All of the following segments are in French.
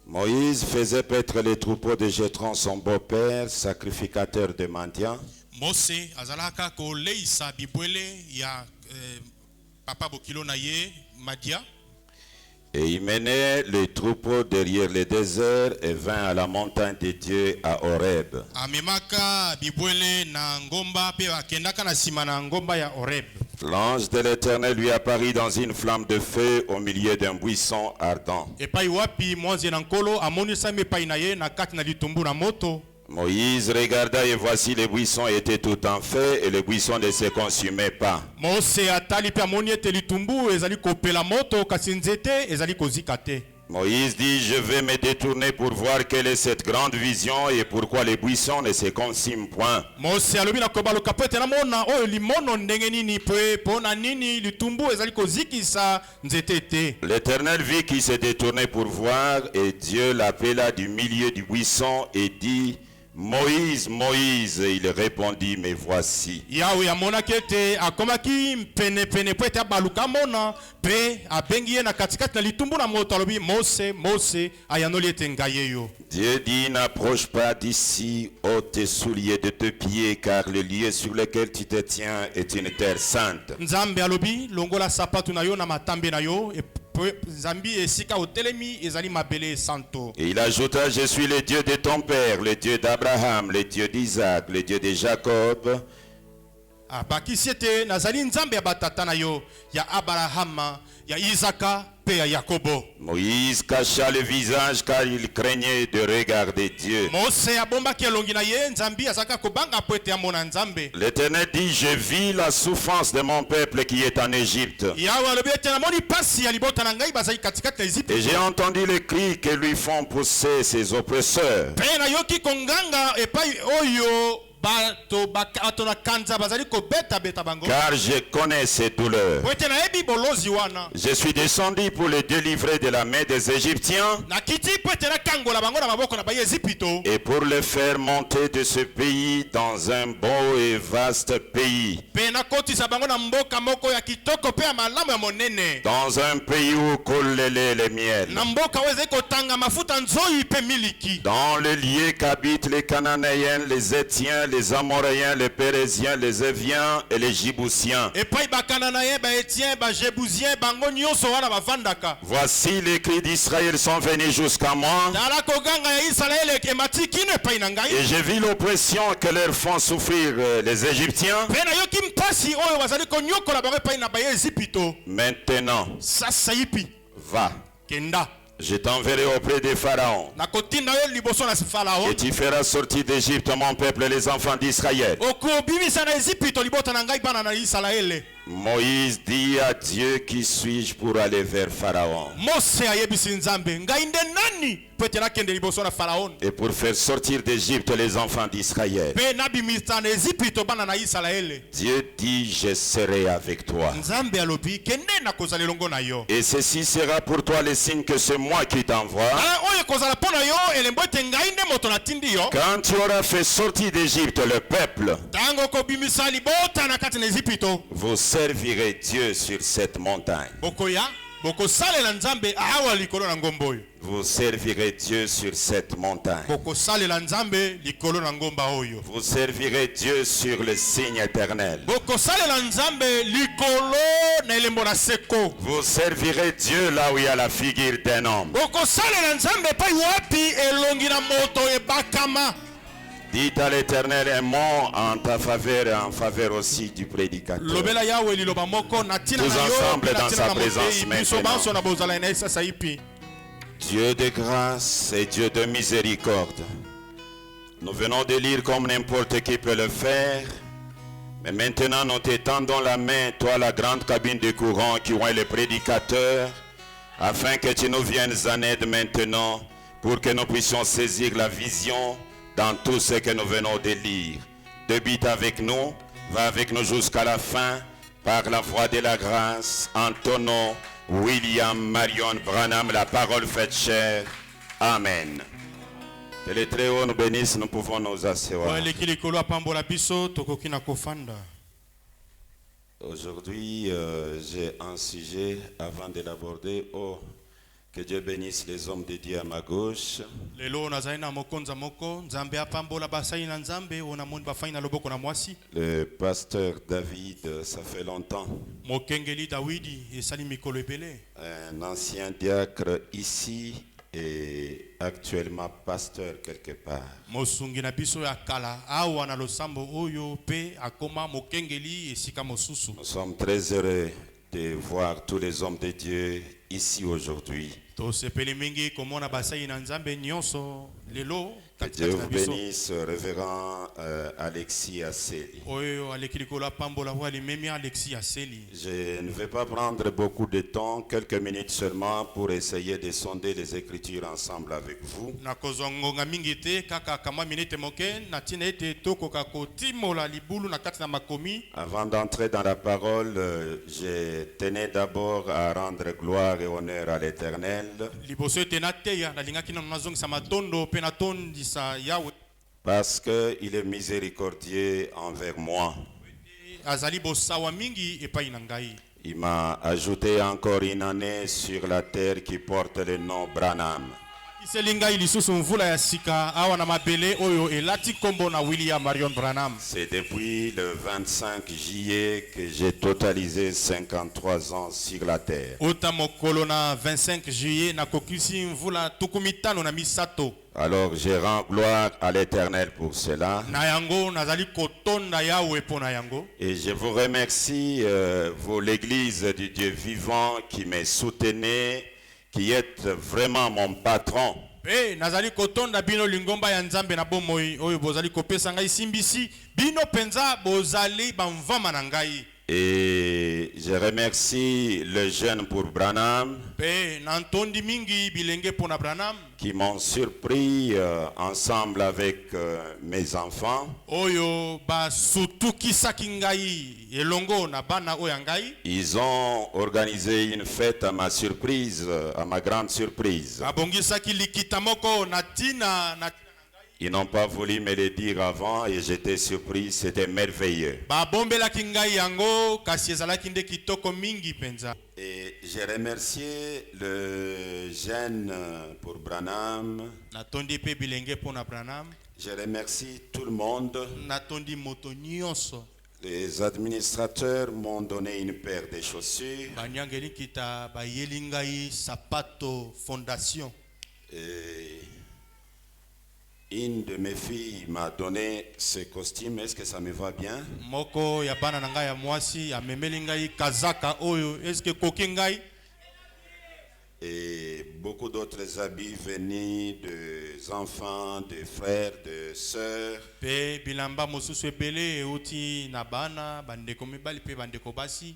Moïse faisait paître les troupeaux de Jéthron, son beau-père, sacrificateur de Madian. Mose azalaka ko leisa bibwele ya papa bokilo na ye Madia. Et il menait les troupeaux derrière le désert et vint à la montagne de Dieu à Horeb. Amemaka bibwele na ngomba pe akendaka na sima na ngomba ya Horeb. L'ange de l'Éternel lui apparut dans une flamme de feu au milieu d'un buisson ardent. Epai wapi mwanzi na nkolo amonisa mepai na ye na kati na litumbu na moto. Moïse regarda et voici les buissons étaient tout en feu et les buissons ne se consumaient pas. Mose atali pe amoni ete litumbu ezali kopela moto kasi nzete ezali kozika te. Moïse dit, je vais me détourner pour voir quelle est cette grande vision et pourquoi les buissons ne se consument point. Mose alobi na kobaluka po ete namona oyo limono ndenge nini pe pona nini litumbu ezali kozikisa nzete te. L'Éternel vit qu'il se détournait pour voir et Dieu l'appela du milieu du buisson et dit, Moïse, Moïse, et il répondit, me voici. Yahweh amonaki ete akomaki pene po ete abaluka mona pe abengi ye na katikati na litumbu na moto alobi Mose, Mose ayanoli ete ngai yo. Dieu dit, n'approche pas d'ici, ôte tes souliers de tes pieds, car le lieu sur lequel tu te tiens est une terre sainte. Nzambe alobi longola sapatu na yo na matambe na yo Zambi esika otelemi ezali mabele santo. Et il ajouta, je suis le Dieu de ton père, le Dieu d'Abraham, le Dieu d'Isaac, le Dieu de Jacob. Bakisi ete nazali nzambe ya batata na yo ya Abrahama, ya Isaka pe ya Yakobo. Moïse cacha le visage car il craignait de regarder Dieu. Mose abombaki elongi na ye nzambi azaka kobanga po ete amona nzambe. L'Éternel dit, je vis la souffrance de mon peuple qui est en Égypte. Yahweh alobi ete namoni pasi ya libota na ngai bazali katikati na Égypte. Et j'ai entendu les cris que lui font pousser ses oppresseurs. Pe na yoki konganga epai oyo car je connais ses douleurs. Je suis descendu pour les délivrer de la main des Égyptiens et pour les faire monter de ce pays dans un beau et vaste pays, dans un pays où coule le lait et le miel, dans le lieu qu'habitent les Cananéens, les Étiens, les Amoréens, les Pérésiens, les Éviens et les Jibousiens. Voici les cris d'Israël sont venus jusqu'à moi. Et j'ai vu l'oppression que leur font souffrir les Égyptiens. Maintenant, va. Je t'enverrai auprès des pharaons. Et tu feras sortir d'Égypte mon peuple, les enfants d'Israël. Moïse dit à Dieu, qui suis-je pour aller vers Pharaon et pour faire sortir d'Égypte les enfants d'Israël? Dieu dit, je serai avec toi. Et ceci sera pour toi le signe que c'est moi qui t'envoie. Quand tu auras fait sortir d'Égypte le peuple, vous servirez Dieu sur cette montagne. Vous servirez Dieu sur cette montagne. Vous servirez Dieu sur le signe éternel. Vous servirez Dieu là où il y a la figure d'un homme. Dites à l'Éternel un mot en ta faveur et en faveur aussi du prédicateur. Tous ensemble dans sa présence maintenant. Dieu de grâce et Dieu de miséricorde, nous venons de lire comme n'importe qui peut le faire, mais maintenant nous t'étendons la main, toi la grande cabine de courant qui est le prédicateur, afin que tu nous viennes en aide maintenant pour que nous puissions saisir la vision dans tout ce que nous venons de lire. Débute avec nous, va avec nous jusqu'à la fin, par la voie de la grâce, en ton nom, William Marion Branham, la parole faite chair. Amen. Que les très hauts nous bénissent, nous pouvons nous asseoir. Aujourd'hui, j'ai un sujet avant de l'aborder. Oh, que Dieu bénisse les hommes dédiés à ma gauche. Lelo nazali na mokonza moko nzambe apambola basali na nzambe ona moni bafai na loboko na mwasi Le pasteur David, ça fait longtemps. mokengeli Dawidi esali mikolo ebele Un ancien diacre ici et actuellement pasteur quelque part. mosungi na biso ya kala awa na losambo oyo pe akoma mokengeli esika mosusu. Nous sommes très heureux de voir tous les hommes de Dieu ici aujourd'hui. Tosepeli mingi komona basali na nzambe nyonso lelo Que katikati Dieu na vous biso bénisse, révérend Alexis Asseli. oyo aleki likolo apambola ho alimemi Alexis Aseli. Je ne vais pas prendre beaucoup de temps, quelques minutes seulement, pour essayer de sonder les Écritures ensemble avec vous. nakozwa ngonga mingi te kaka kama minute moke na ntina ete tokoka kotimola libulu na kati na makomi. Avant d'entrer dans la parole, je tenais d'abord à rendre gloire et honneur à l'Éternel, liboso ete nateya nalingaki nano nazongisa matondo mpe natondisa yawe parce qu'il est miséricordieux envers moi. azali bosawa mingi epai na ngai. Il m'a ajouté encore une année sur la terre qui porte le nom Branham. iseli ngai lisusu mvula ya sika awa na mabele oyo elati nkombo na William Marion Branham. C'est depuis le 25 juillet que j'ai totalisé 53 ans sur la terre. ota mokolo na 25 juillet nakokisi mvula tuku mitano na misato. Alors je rends gloire à l'Éternel pour cela. na yango nazali kotonda yawe mpo na yango. Et je vous remercie, vous l'église du Dieu vivant qui me soutenez, qui êtes vraiment mon patron. Pe nazali kotonda bino lingomba ya nzambe na bomoi oyo bozali kopesa ngai simbisi bino penza bozali bamvama na ngai. Et je remercie le jeune pour Branham Pe nantondi mingi bilenge pona Branham qui m'ont surpris ensemble avec mes enfants. oyo basutukisaki ngai elongo na bana oyo ya ngai. Ils ont organisé une fête à ma surprise, à ma grande surprise. babongisaki likita moko na tina na Ils n'ont pas voulu me le dire avant et j'étais surpris, c'était merveilleux. babombelaki ngai yango kasi ezalaki nde kitoko mingi penza. Et j'ai remercié le jeune pour Branham. natondi pe bilenge pona Branham. Je remercie tout le monde. natondi moto nyonso. Les administrateurs m'ont donné une paire de chaussures. banyangeli kita bayeli ngai sapato fondation. Et une de mes filles m'a donné ce costume. Est-ce que ça me va bien? moko ya bana na ngai ya mwasi amemeli ngai kazaka oyo eske koki ngai. Et beaucoup d'autres habits venus des enfants, des frères, des sœurs. pe bilamba mosusu ebele euti na bana bandeko mibali pe bandeko basi.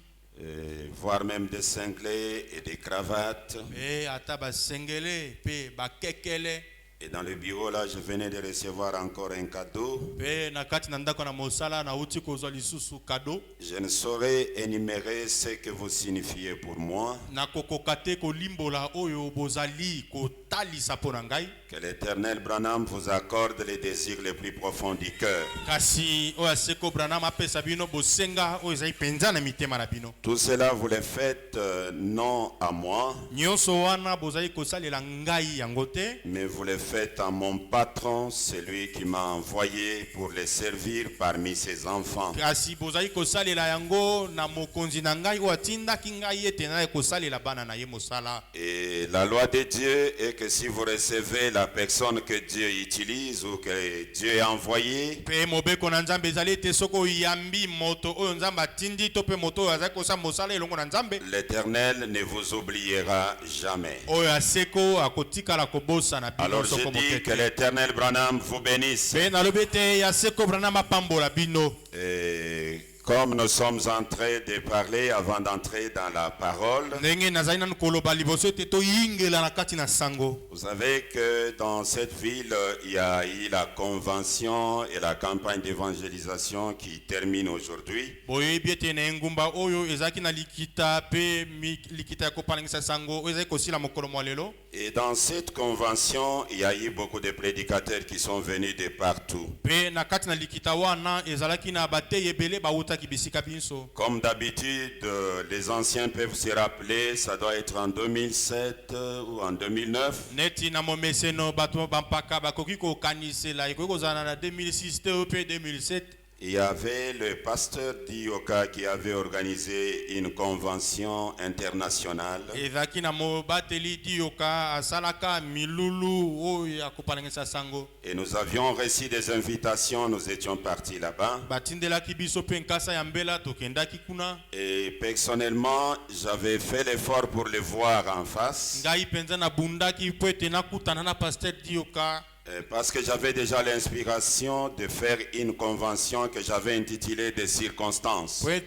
Voire même des cinglés et des cravates. pe ata basengele pe bakekele. Et dans le bureau là, je venais de recevoir encore un cadeau. pe na kati na ndako na mosala nauti kozwa lisusu kado. Je ne saurais énumérer ce que vous signifiez pour moi. nakokoka te kolimbola oyo bozali kotalisa mpo na ngai. Que l'Éternel Branham vous accorde les désirs les plus profonds du cœur. kasi oyo aseko Branham apesa bino bosenga oyo ezali penza na mitema na bino. Tout cela vous le faites non à moi, nyonso wana bozali kosalela ngai yango te. mais vous le faites à mon patron, celui qui m'a envoyé pour les servir parmi ses enfants. kasi bozali kosalela yango na mokonzi na ngai oyo atindaki ngai ete naye kosalela bana na ye mosala. Et la loi de Dieu est que si vous recevez la personne que Dieu utilise ou que Dieu a envoyé, pe mobeko na nzambe ezali ete soki oyambi moto oyo nzambe atindi to pe moto oyo azali kosala mosala elongo na nzambe, l'Éternel ne vous oubliera jamais. oyo aseko akotikala kobosana bino Alors je soko dis moke que te. l'Éternel Branham vous bénisse. pe nalobi ete ya seko Branham apambola bino. Et comme nous sommes en train de parler avant d'entrer dans la parole, ndenge nazali nanu koloba liboso ete toyingela na kati na sango. vous savez que dans cette ville, il y a eu la convention et la campagne d'évangélisation qui termine aujourd'hui. boyebi ete na engumba oyo ezalaki na likita pe likita ya kopalangisa sango oyo ezali kosila mokolo mwa lelo. Et dans cette convention, il y a eu beaucoup de prédicateurs qui sont venus de partout. pe na kati na likita wana ezalaki na bateyi ebele bawutaki Comme d'habitude, les anciens peuvent se rappeler, ça doit être en 2007 ou en 2009. Neti na momeseno bato bampaka bakoki ko kanisela iko zana na 2006 ou 2007. Il y avait le pasteur Dioka qui avait organisé une convention internationale. Ezaki na mo bateli Dioka asalaka milulu o ya kopalangisa sango. Et nous avions reçu des invitations, nous étions partis là-bas. Batindela kibiso pe nkasa ya mbela tokendaki kuna. Et personnellement, j'avais fait l'effort pour le voir en face. Ngai penza na bundaki po ete nakutana na pasteur Dioka. Parce que j'avais déjà l'inspiration de faire une convention que j'avais intitulée des circonstances. Et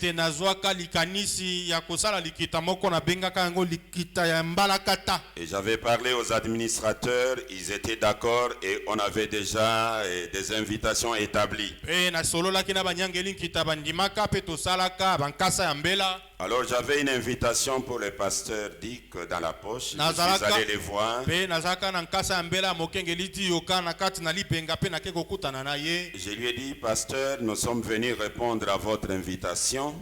j'avais parlé aux administrateurs, ils étaient d'accord et on avait déjà des invitations établies. Alors j'avais une invitation pour le pasteur Dick dans la poche. Je suis allé les voir. Je lui ai dit, pasteur, nous sommes venus répondre à votre invitation.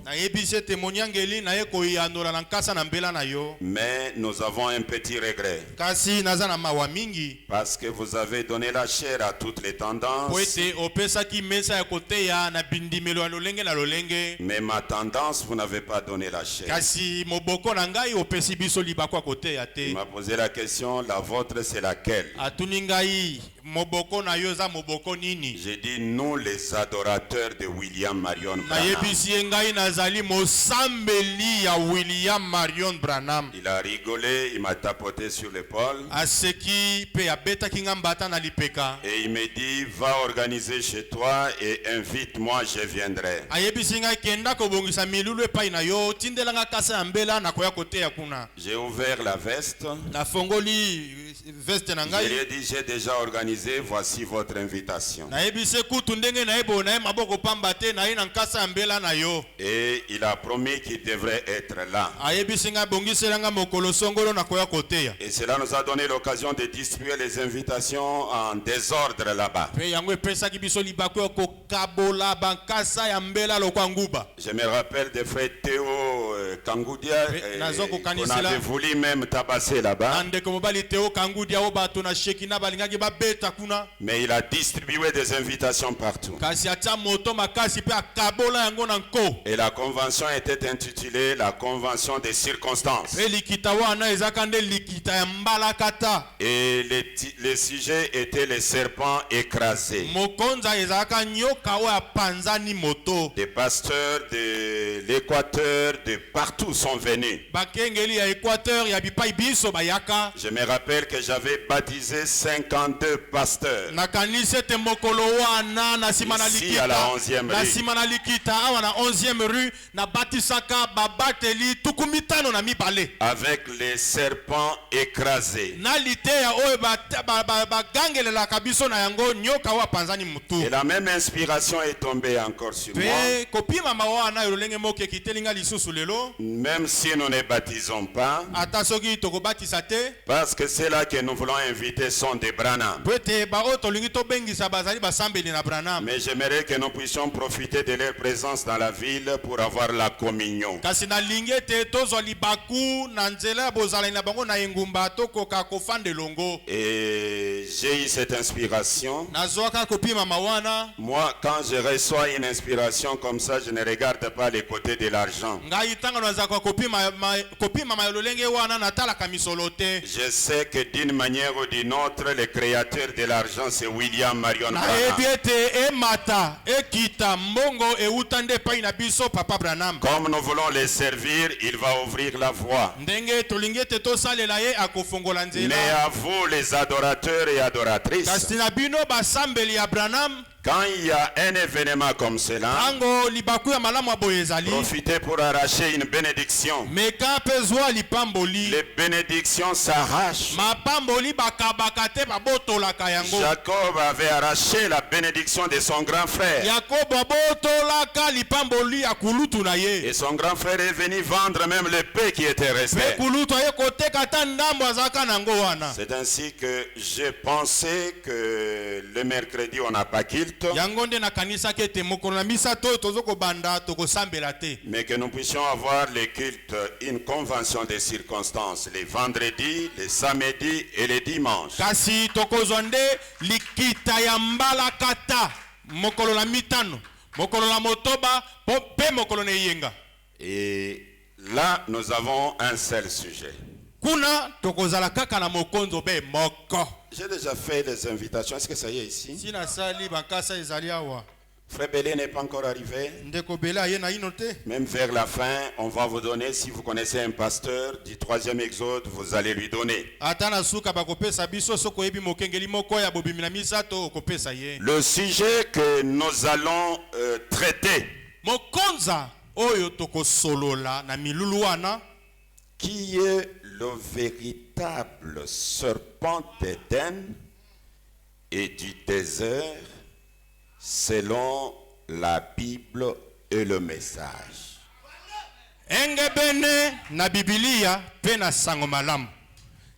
Mais nous avons un petit regret. Parce que vous avez donné la chair à toutes les tendances. Mais ma tendance, vous n'avez pas donné la chair. Il m'a posé la question, la vôtre c'est laquelle? J'ai dit nous les adorateurs de William Marion Branham. Il a rigolé, il m'a tapoté sur l'épaule. Et il m'a dit va organiser chez toi et invite-moi, je viendrai. J'ai ouvert la veste. Je lui ai dit j'ai déjà organisé, voici votre invitation. Et il a promis qu'il devrait être là. Et cela nous a donné l'occasion de distribuer les invitations en désordre là-bas. Je me rappelle des frères Théo Kangoudia qu'on avait voulu même tabasser là-bas. Mais il a distribué des invitations partout. Et la convention était intitulée la convention des circonstances. Et le sujet était les serpents écrasés. Des pasteurs de l'Équateur, de partout sont venus. Je me rappelle que j'avais baptisé 52 pasteurs. Ici à la 11e rue. Avec les serpents écrasés. Et la même inspiration est tombée encore sur moi. Même si nous ne baptisons pas. Parce que c'est là que nous voulons inviter sont des Branham. Mais j'aimerais que nous puissions profiter de leur présence dans la ville pour avoir la communion. Et j'ai eu cette inspiration. Moi, quand je reçois une inspiration comme ça, je ne regarde pas les côtés de l'argent. Je sais que d'une manière ou d'une autre, le créateur de l'argent, c'est William Marion Branham. Comme nous voulons les servir, il va ouvrir la voie. Mais à vous, les adorateurs et adoratrices, quand il y a un événement comme cela, profitez pour arracher une bénédiction. Les bénédictions s'arrachent. Jacob avait arraché la bénédiction de son grand frère. Et son grand frère est venu vendre même le paix qui était resté. C'est ainsi que j'ai pensé que le mercredi on n'a pas qu'il. culte, yangonde na kanisa kete mokolo na misato tozoko banda tokosambela te. mais que nous puissions avoir les cultes, une convention des circonstances, les vendredis, les samedis et les dimanches. Kasi tokozwa nde likita ya mbala kata mokolo na mitano, mokolo na motoba pe mokolo na yenga. Et là, nous avons un seul sujet. Kuna tokozala kaka na mokonzo be moko. J'ai déjà fait des invitations. Est-ce que ça y est ici? Sina sali bakasa ezali awa. Frère Belé n'est pas encore arrivé. Ndeko bela ye na ino te. Même vers la fin, on va vous donner, si vous connaissez un pasteur du 3e Exode, vous allez lui donner. Atana suka bakopesa biso soko yebi mokengeli moko ya bobimi na misato okopesa ye. Le sujet que nous allons traiter, Mokonza oyo tokosolola na milulu wana, qui est le véritable serpent d'Éden et du désert, selon la Bible et le message. engebene na Biblia pe na sango malamu.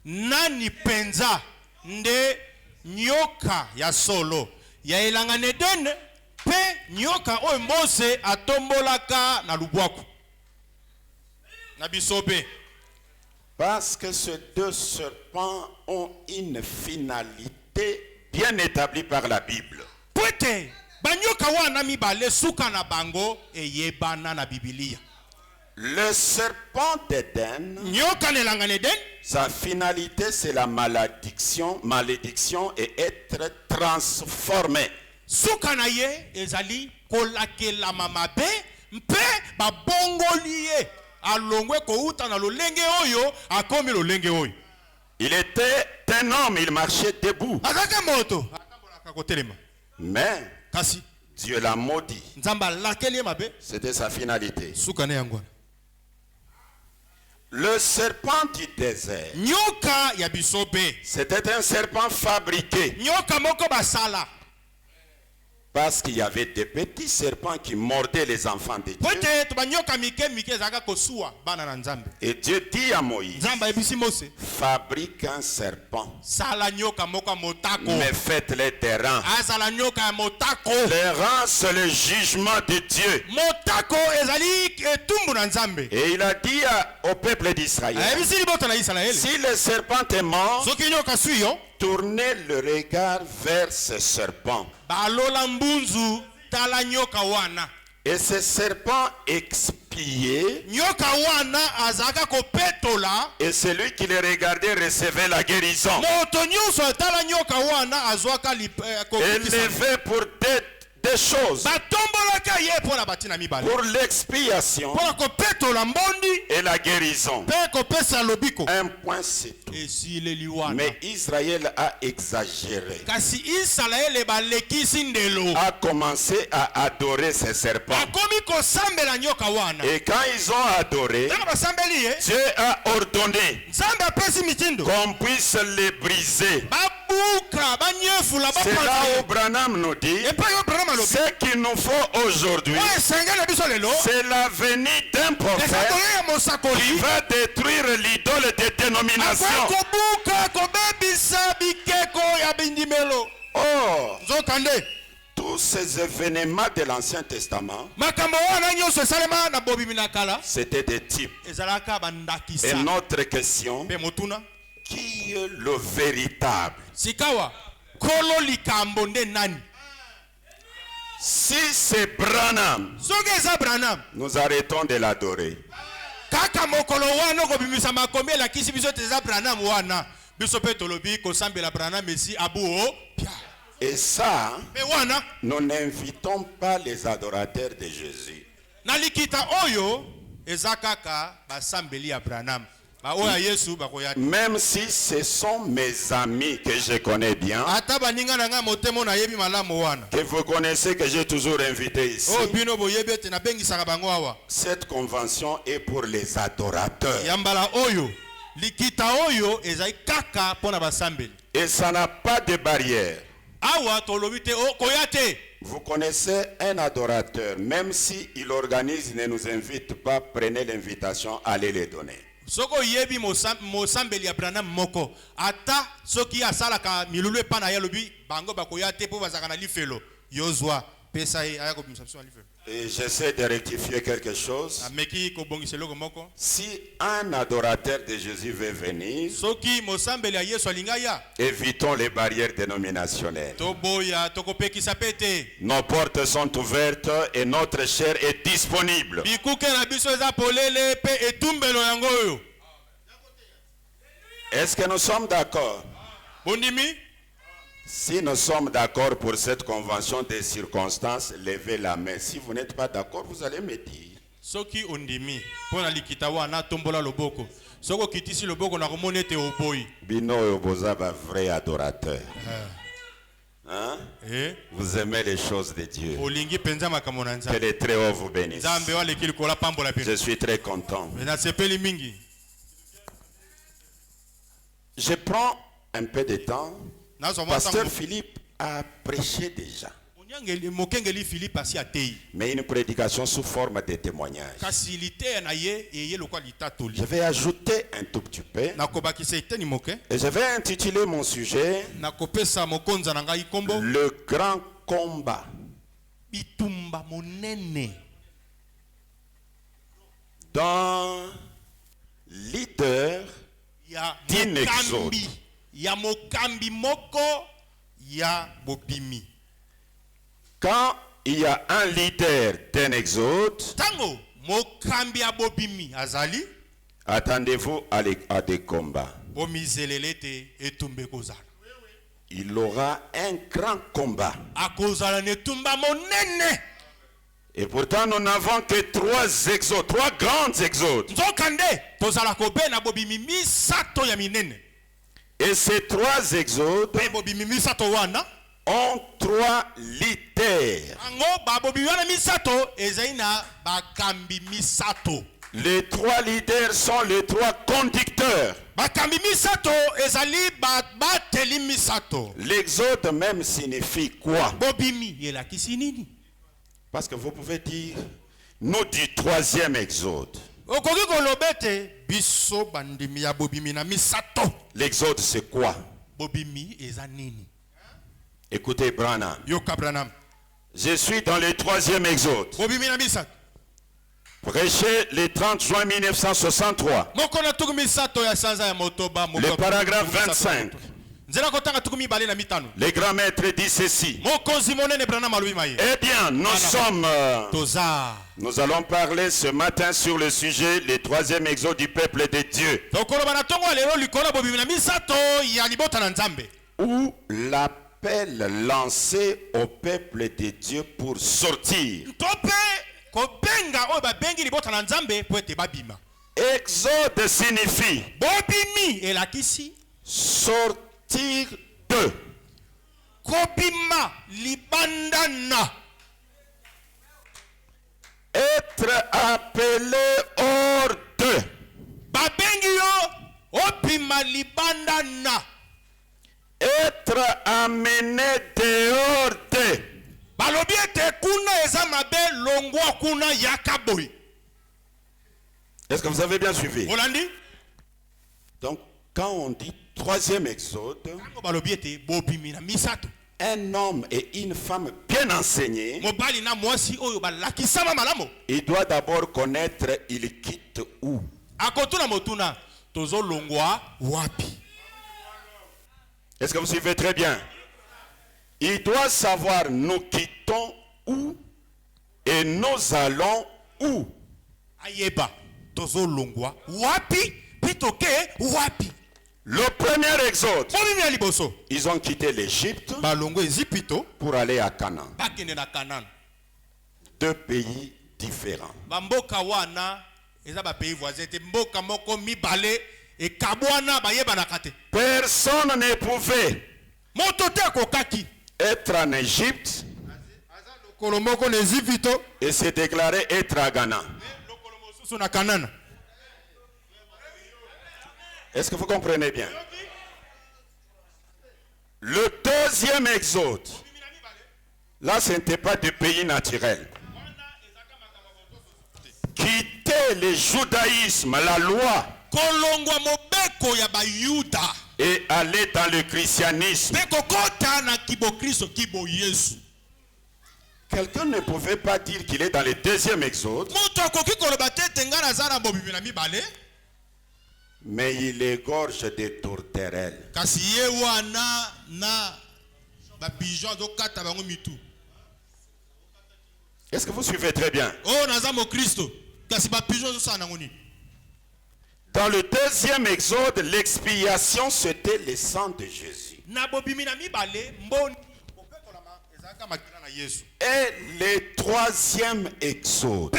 Nani penza nde nyoka ya solo ya elanga Eden pe nyoka oyo Mose atombolaka na lubwaku na bisobe. Parce que ces deux serpents ont une finalité bien établie par la Bible. Pwete banyoka wana mibale suka na bango eyebana na Biblia. Le serpent d'Éden, Nyoka nelanga Eden, sa finalité c'est la malédiction et être transformé. suka na ye ezali kolakela mamabe mpe babongoli ye alongwe kouta na lolenge oyo akomi lolenge oyo. Il était un homme, il marchait debout. Akaka moto atambolaka kotelema. Mais Kasi Dieu l'a maudit. nzamba lakeli ye mabe C'était sa finalité. suka na yango. Le serpent du désert, Nyoka ya bisobe, c'était un serpent fabriqué. nyoka moko basala. Parce qu'il y avait des petits serpents qui mordaient les enfants de Dieu. Pwete to banyoka mike mike zaka kosuwa bana na nzambe. Et Dieu dit à Moïse, Nzamba ebisi Mose, fabrique un serpent, sala nyoka moko motako. mais faites-les des rangs. Asala nyoka ya motako. Les rangs, c'est le jugement de Dieu. Motako ezali etumbu na nzambe. Et il a dit au peuple d'Israël, Ebisi liboto na Israeli. si le serpent est mort, Soki nyoka suyo, tournez le regard vers ce serpent. balola mbunzu tala nyoka wana. Et ce serpent expiait, Nyoka wana azaka kopetola. et celui qui le regardait recevait la guérison. Moto nyuso tala nyoka wana azwaka Élevé pour des choses, batombolaka ye pona batina mibale. pour l'expiation Pona kopetola mbondi et la guérison. pe kopesa lobiko. Un point c'est tout. Esileli wana. Mais Israël a exagéré, Kasi Israele balekisi ndelo. a commencé à adorer ces serpents. Akomi kosambela nyoka wana. Et quand ils ont adoré, Tanga basambeli ye. Dieu a ordonné Nzambe apesi mitindo. qu'on puisse les briser. Babuka banyefula C'est là bapanza. où Branham nous dit, Epa yo Branham alobi. ce qu'il nous faut aujourd'hui, Oyo esengeli na biso lelo. c'est la venue d'un prophète Esakoli ya qui mosakoli. va détruire l'idole des dénominations. Akobuka kobebisa bikeko ya bindimelo. Or, Nzokande. tous ces événements de l'Ancien Testament, Makambo wana nyonso esalema na bobimi na kala. c'était des types. Ezalaka Et bandakisa. notre question, Pe motuna. qui est le véritable? Sikawa. Kolo likambo nde nani? Si c'est Branham, Soki eza Branham. nous arrêtons de l'adorer. Kaka mokolo wana kobimisa makomi elakisi biso te eza Branham wana. Biso pe tolobi kosambela Branham esi abuo. Pia. Et ça, Me wana. nous n'invitons pas les adorateurs de Jésus. Na likita oyo eza kaka basambeli ya Branham. Ba oya Yesu bakoya. Même si ce sont mes amis que je connais bien, Ata baninga na nga motemo na yebi malamu wana. que vous connaissez, que j'ai toujours invité ici, Oh bino boyebi ete na bengisaka bango awa. cette convention est pour les adorateurs. Yambala oyo. Likita oyo ezai kaka pona basambeli. Et ça n'a pas de barrière. Awa tolobi te o koyate. Vous connaissez un adorateur, même s'il organise, il ne nous invite pas, prenez l'invitation, allez les donner. Soko yebi mosambeli ya Branham moko. Ata soki asalaka milulu epa na ye lobi bango bakoya te po bazaka na lifelo. Yozwa pesa ye aya kobimisa biso na livre. Et j'essaie de rectifier quelque chose. Ameki kobongisa eloko moko. Si un adorateur de Jésus veut venir, Soki mosambeli ya Yesu alinga ya. évitons les barrières dénominationnelles. Toboya tokopekisa pete. Nos portes sont ouvertes et notre chair est disponible. Bikuke na biso eza polele pe etumbelo yango oyo. Est-ce que nous sommes d'accord? Bondimi? Si nous sommes d'accord pour cette convention des circonstances, levez la main. Si vous n'êtes pas d'accord, vous allez me dire. Soki ondimi pona likita wana tombola loboko. Soko kitisi loboko na komone te oboyi. Bino Oboza va vrai adorateur. Hein? Vous aimez les choses de Dieu. Olingi penza makambo na Nzambe. Que les très hauts vous bénissent. Nzambe wale kili kola pambola pe. Je suis très content. Na sepeli mingi. Je prends un peu de temps. Pasteur Philippe a prêché déjà. Mais une prédication sous forme de témoignage. Je vais ajouter un tout petit peu. Et je vais intituler mon sujet Le grand combat. Dans leader d'un exode. Ya mokambi moko ya bobimi. Quand il y a un leader d'un exode, tango mokambi ya bobimi azali, attendez-vous à des combats. Bomizelelete etumbe kozala. Il aura un grand combat. Akozala netumba monene. Et pourtant nous n'avons que 3 exodes, 3 grands exodes. Nzokande tozala kobe na bobimi misato ya minene. Et ces 3 exodes ont 3 leaders. Les 3 leaders sont les 3 conducteurs. L'exode même signifie quoi? Parce que vous pouvez dire, nous du 3e exode. L'exode c'est quoi? Écoutez Branham. Je suis dans le 3e exode. Prêché le 30 juin 1963. Le paragraphe 25. Les grands maîtres disent ceci. Eh bien, nous allons parler ce matin sur le sujet, le 3e exode du peuple de Dieu. Ou l'appel lancé au peuple de Dieu pour sortir. Exode signifie sortir de. Kobima libandana. Être appelé hors de. Babengio opima libandana. Être amené dehors de. Balobiete kuna ezamabe longwa kuna yakaboy. Est-ce que vous avez bien suivi? Holandi? Donc quand on dit 3e exode, un homme et une femme bien enseignés, il doit d'abord connaître il quitte où. Est-ce que vous suivez très bien? Il doit savoir nous quittons où et nous allons où. Le premier exode, ils ont quitté l'Égypte pour aller à Canaan. 2 pays différents. Personne ne pouvait être en Égypte et se déclarer être à Ghana. Est-ce que vous comprenez bien? Le 2e exode, là ce n'était pas du pays naturel. Quitter le judaïsme, la loi, et aller dans le christianisme. Quelqu'un ne pouvait pas dire qu'il est dans le deuxième exode, mais il égorge des tourterelles. Est-ce que vous suivez très bien? Dans le deuxième exode, l'expiation, c'était le sang de Jésus. Et le troisième exode,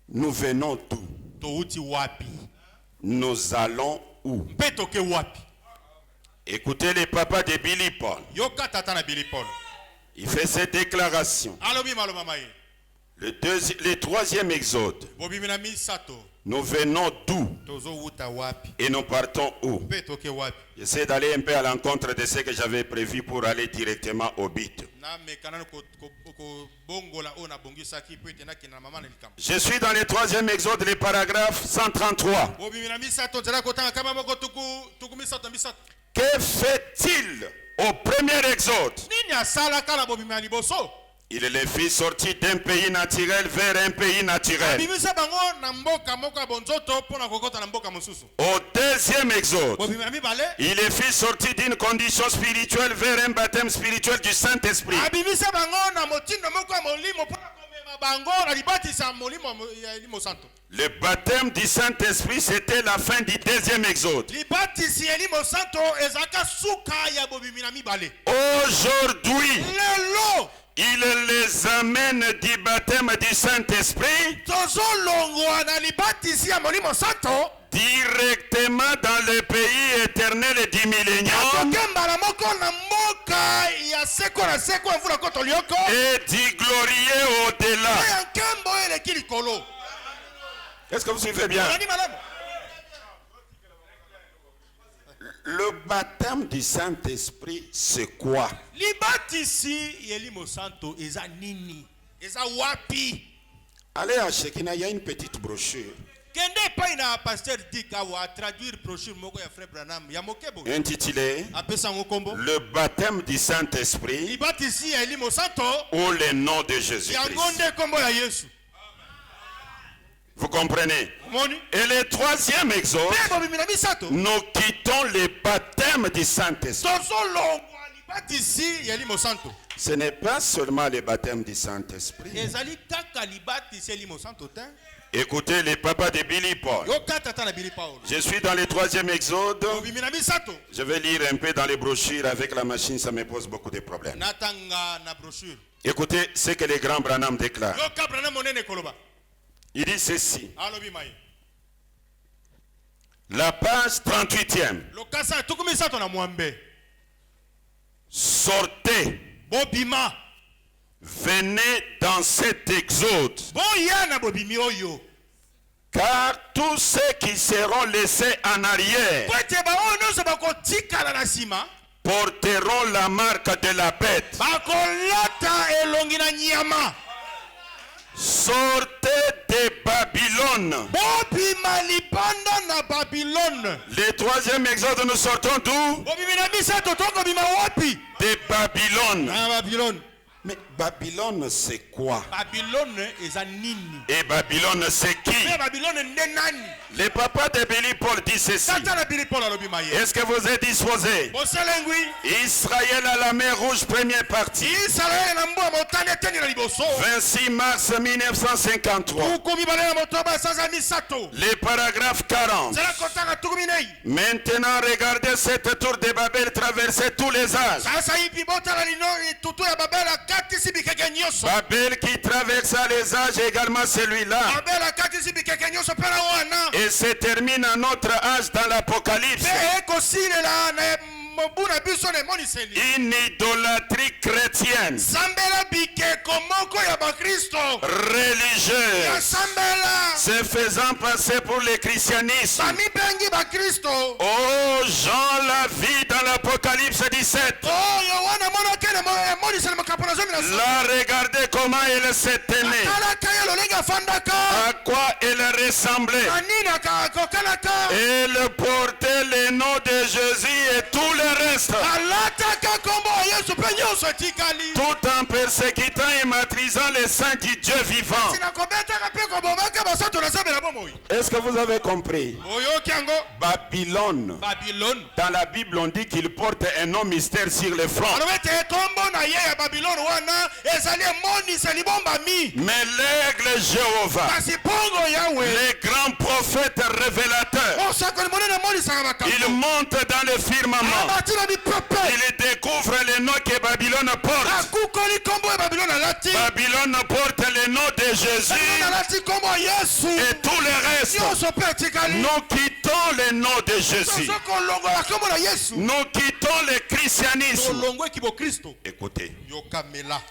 nous venons d'où? Nous allons où? Écoutez les papas de Billy Paul. Il fait cette déclaration. Le troisième exode, nous venons d'où et nous partons où? J'essaie d'aller un peu à l'encontre de ce que j'avais prévu pour aller directement au but. Je suis dans le troisième exode, le paragraphe 133. Que fait-il au premier exode? Il est le fils sorti d'un pays naturel vers un pays naturel. Au deuxième exode, il est fils sorti d'une condition spirituelle vers un baptême spirituel du Saint-Esprit. Le baptême du Saint-Esprit, c'était la fin du deuxième exode. Aujourd'hui, il les amène du baptême du Saint-Esprit directement dans le pays éternel du millénium et d'y glorier au-delà. Est-ce que vous suivez bien? Le baptême du Saint-Esprit, c'est quoi? Allez à Shekina, il y a une petite brochure intitulée Le baptême du Saint-Esprit ou le nom de Jésus-Christ. Vous comprenez? Et le troisième exode, nous quittons le baptême du Saint-Esprit. Ce n'est pas seulement le baptême du Saint-Esprit. Écoutez les papas de Billy Paul. Je suis dans le troisième exode. Je vais lire un peu dans les brochures avec la machine, ça me pose beaucoup de problèmes. Écoutez ce que les grands Branham déclarent. Il dit ceci. La page 38e. Sortez. Venez dans cet exode. Car tous ceux qui seront laissés en arrière porteront la marque de la bête. Sortez de Babylone. Le troisième exode, nous sortons d'où? De Babylone. Mais Babylone, c'est quoi? Et Babylone, c'est qui? Le papa de Billy Paul dit ceci. Est-ce que vous êtes disposés? Israël à la mer Rouge, première partie. 26 mars 1953. Le paragraphe 40. Maintenant, regardez cette tour de Babel traverser tous les âges. Babel qui traversa les âges, également celui-là. Et se termine à notre âge dans l'Apocalypse. Une idolâtrie chrétienne, religieuse, se faisant passer pour le christianisme. Oh, Jean la vit dans l'Apocalypse 17. Là, regardez comment elle s'est tenue, à quoi elle ressemblait. Elle portait le nom de Jésus et tout tout le reste. alataka kombo ya yesu mpe nyonso etikali Tout en persécutant et maîtrisant les saints du Dieu vivant. sina kobetaka mpe kobomaka basantu na nzambe na bomoi Est-ce que vous avez compris? oyoki yango Babylone. babilone Dans la Bible, on dit qu'il porte un nom mystère sur le front. alobi ete kombo na ye ya babilone wana ezali emoniseli bombami Mais l'aigle Jéhovah, kasi mpongo yawe les grands prophètes révélateurs, osakoli monene emonisaka il makambo monte dans le firmament. abati na mipepe Il découvre le nom que Babylone porte. akukoli kombo ya babilone alati Babylone porte le nom de babilone Jésus alati kombo ya yesu et tout le reste. nyonso mpe etikali Nous quittons le nom de Jésus. tozo kolongola kombo na yesu Nous quittons le christianisme. tolongweki bokristo Écoutez, yokamela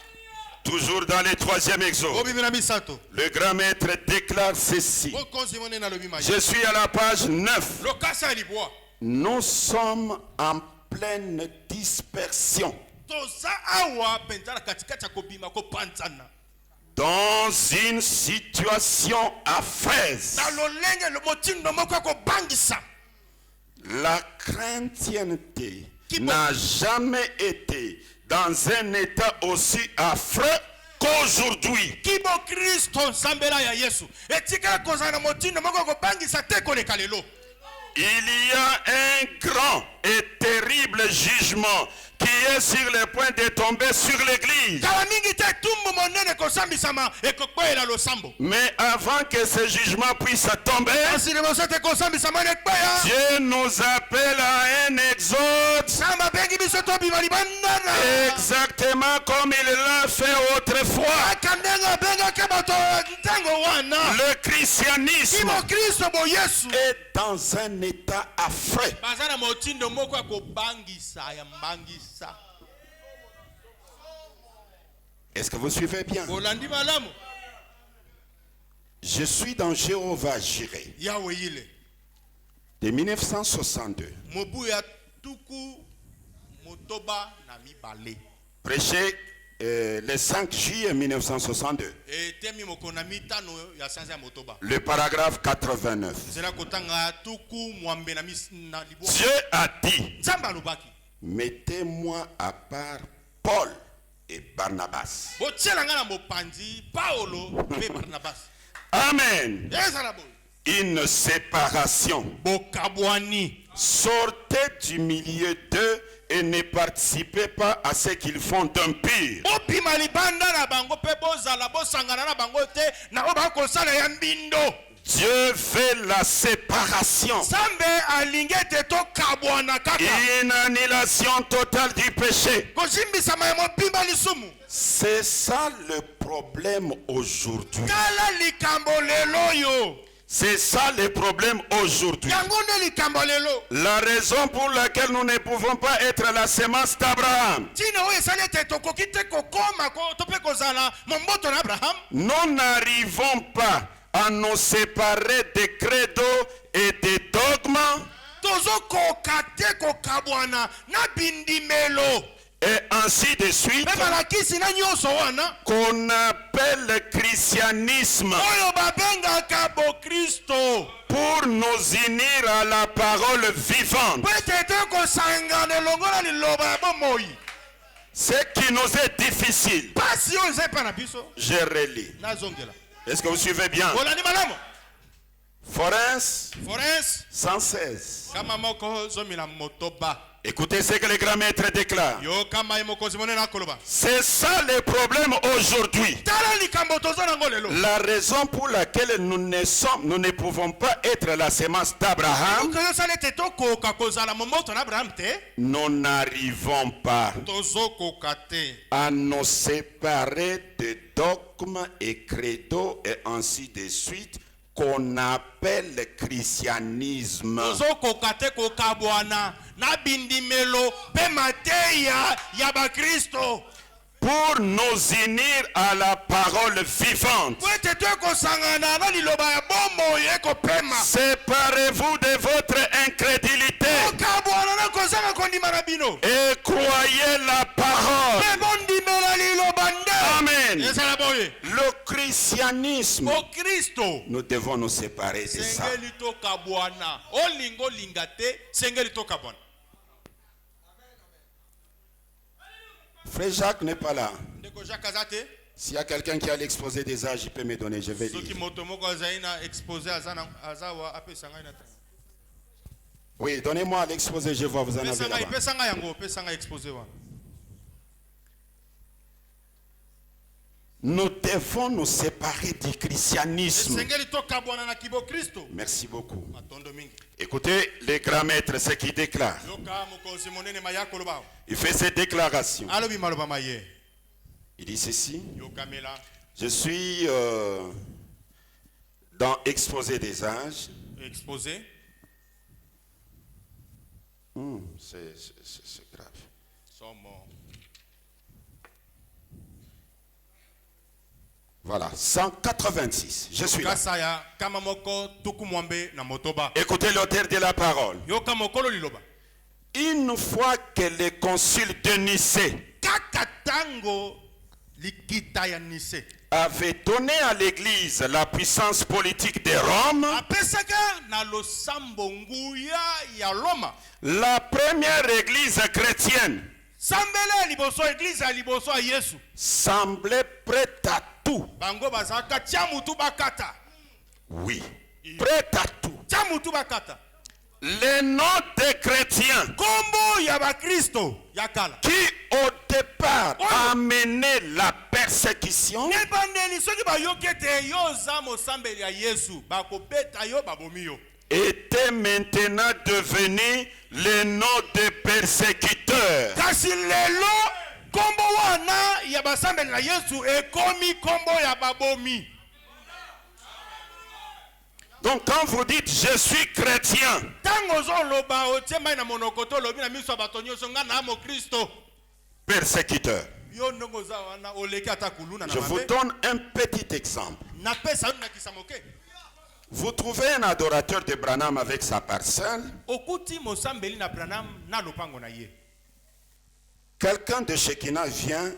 toujours dans le 3e exode, obimi na misato le grand maître déclare ceci. bokonzi monene alobi maye Je suis à la page 9. lokasa ya libwa Nous sommes en pleine dispersion toza awa mpenza na katikati ya kobima kopanzana dans une situation affreuse. na lolenge motindo moko ya kobangisa La chrétienté n'a jamais été dans un état aussi affreux qu'aujourd'hui. kibo kristo nsambela ya yesu etikala kozala na motindo moko ya kobangisa te koleka lelo Il y a un grand et terrible jugement qui est sur le point de tomber sur l'église. kala mingi te tumbu monene kosambisama ekokweela losambo Mais avant que ce jugement puisse tomber, kasi liboso te kosambisama na ekweya Dieu nous appelle à un exode nzambe abengi biso tobima libandana exactement comme il l'a fait autrefois. aka ndenge abengaki bato ntango wana Le christianisme kibo kristo bo yesu est dans un état affreux. baza na motindo moko ya kobangisa ya mbangisa Est-ce que vous suivez bien? olandi malamu Je suis dans Jéhovah Jireh yawe ile de 1962. mobu ya tuku motoba na mibale Prêché le 5 juillet 1962. etemi moko na mitano ya sanza ya motoba Le paragraphe 89. nzela kotanga tuku mwambe na libwa Dieu a dit, nzambe alobaki mettez-moi à part Paul et Barnabas. botiela nga na mopanzi paolo mpe barnabas Amen. ezala boye Une séparation. bokabwani Sortez du milieu d'eux et ne participez pas à ce qu'ils font d'impur. bopima libanda na bango mpe bozala bosangana na bango te na oyo bakosala ya mbindo Dieu fait la séparation. nzambe alingi ete tokabwana kaka Une annulation totale du péché. kozimbisama ya mobimba lisumu C'est ça le problème aujourd'hui. tala likambo lelo oyo C'est ça le problème aujourd'hui. yango nde likambo lelo La raison pour laquelle nous ne pouvons pas être la sémence d'Abraham. ntina oyo esali ete tokoki te kokoma to mpe kozala momboto na abrahamu Nous n'arrivons pas à nous séparer des credos et des dogmes tozokoka te kokabwana na bindimelo et ainsi de suite mpe balakisi na nyonso wana qu'on appelle christianisme oyo babengaka bokristo pour nous unir à la parole vivante. po ete te kosangana elongo na liloba ya bomoi Ce qui nous est difficile. pasi oyo eza epa na biso Je relis. nazongela Est-ce que vous suivez bien? olandi malamu Forens forens 116. kama moko zomi na motoba Écoutez ce que le grand maître déclare. yo kama ye mokonzi monene akoloba C'est ça le problème aujourd'hui. tala likambo toza nango lelo La raison pour laquelle nous ne pouvons pas être la sémence d'Abraham, oyo osala ete tokoka kozala momoto na abrahamu te nous n'arrivons pas tozokoka te à nous séparer de dogmes et credos et ainsi de suite qu'on appelle le christianisme. tozokoka te kokabwana na bindimelo mpe mateya ya bakristo Pour nous unir à la parole vivante. po ete tokosangana na liloba ya bomoi ekopema Séparez-vous de votre incrédulité kokabwana na kozanga kondima na bino et croyez la parole. mpe bondimela liloba nde Amen. ezala boye Le christianisme, bokristo nous devons nous séparer de ça. sengeli tokabwana olinga olinga te sengeli tokabwana Frère Jacques n'est pas là. Ndeko Jacques Azate. S'il y a quelqu'un qui a l'exposé des âges, il peut me donner, je vais Soki lire. moto moko azaina exposé azawa apesa ngai na ta. Oui, donnez-moi l'exposé, je vois, vous en avez là-bas. Pesa ngai yango, pesa ngai exposé wa. Nous devons nous séparer du christianisme. Esengeli toka bwana na kibo Kristo. Merci beaucoup. Matondo mingi. Écoutez les grands maîtres, ce qu'ils déclarent. Yoka mokozi monene mayako loba. Il fait cette déclaration. Alobi maloba maye. Il dit ceci. Yoka mela. Je suis dans Exposé des âges. Exposé. C'est grave. Somo. Voilà, 186. Je suis là. Kasaya kama moko tuku mwambe na motoba. Écoutez l'auteur de la parole. Yoka mokolo liloba. Une fois que le concile de Nicée Kakatango likita ya Nicée avait donné à l'église la puissance politique de Rome, apesaka na losambo nguya ya Roma. la première église chrétienne Sambele liboso église ya liboso ya Yesu. semblait prête à tout. Bango bazaka tia mutu bakata. Oui, prête à tout. Tia mutu bakata. Les noms des chrétiens Kombo ya ba Kristo ya kala. qui au départ amenaient la persécution Ne bandeli soki ba yokete yo za mo sambeli ya Yesu bakobeta yo babomi yo. étaient maintenant devenus les noms des persécuteurs. Kasi lelo kombo wana ya basambeli na Yesu ekomi kombo ya babomi. Donc quand vous dites je suis chrétien, Tango zo loba otiema na monokoto lobi na miso batonyo songa na mo Kristo. persécuteur. Yo ndongo za wana oleki ata kuluna na Je vous mabe. donne un petit exemple. Na pesa na kisamoke. Vous trouvez un adorateur de Branham avec sa parcelle. Okuti mosambeli na Branham na lopango na ye. Quelqu'un de Shekinah vient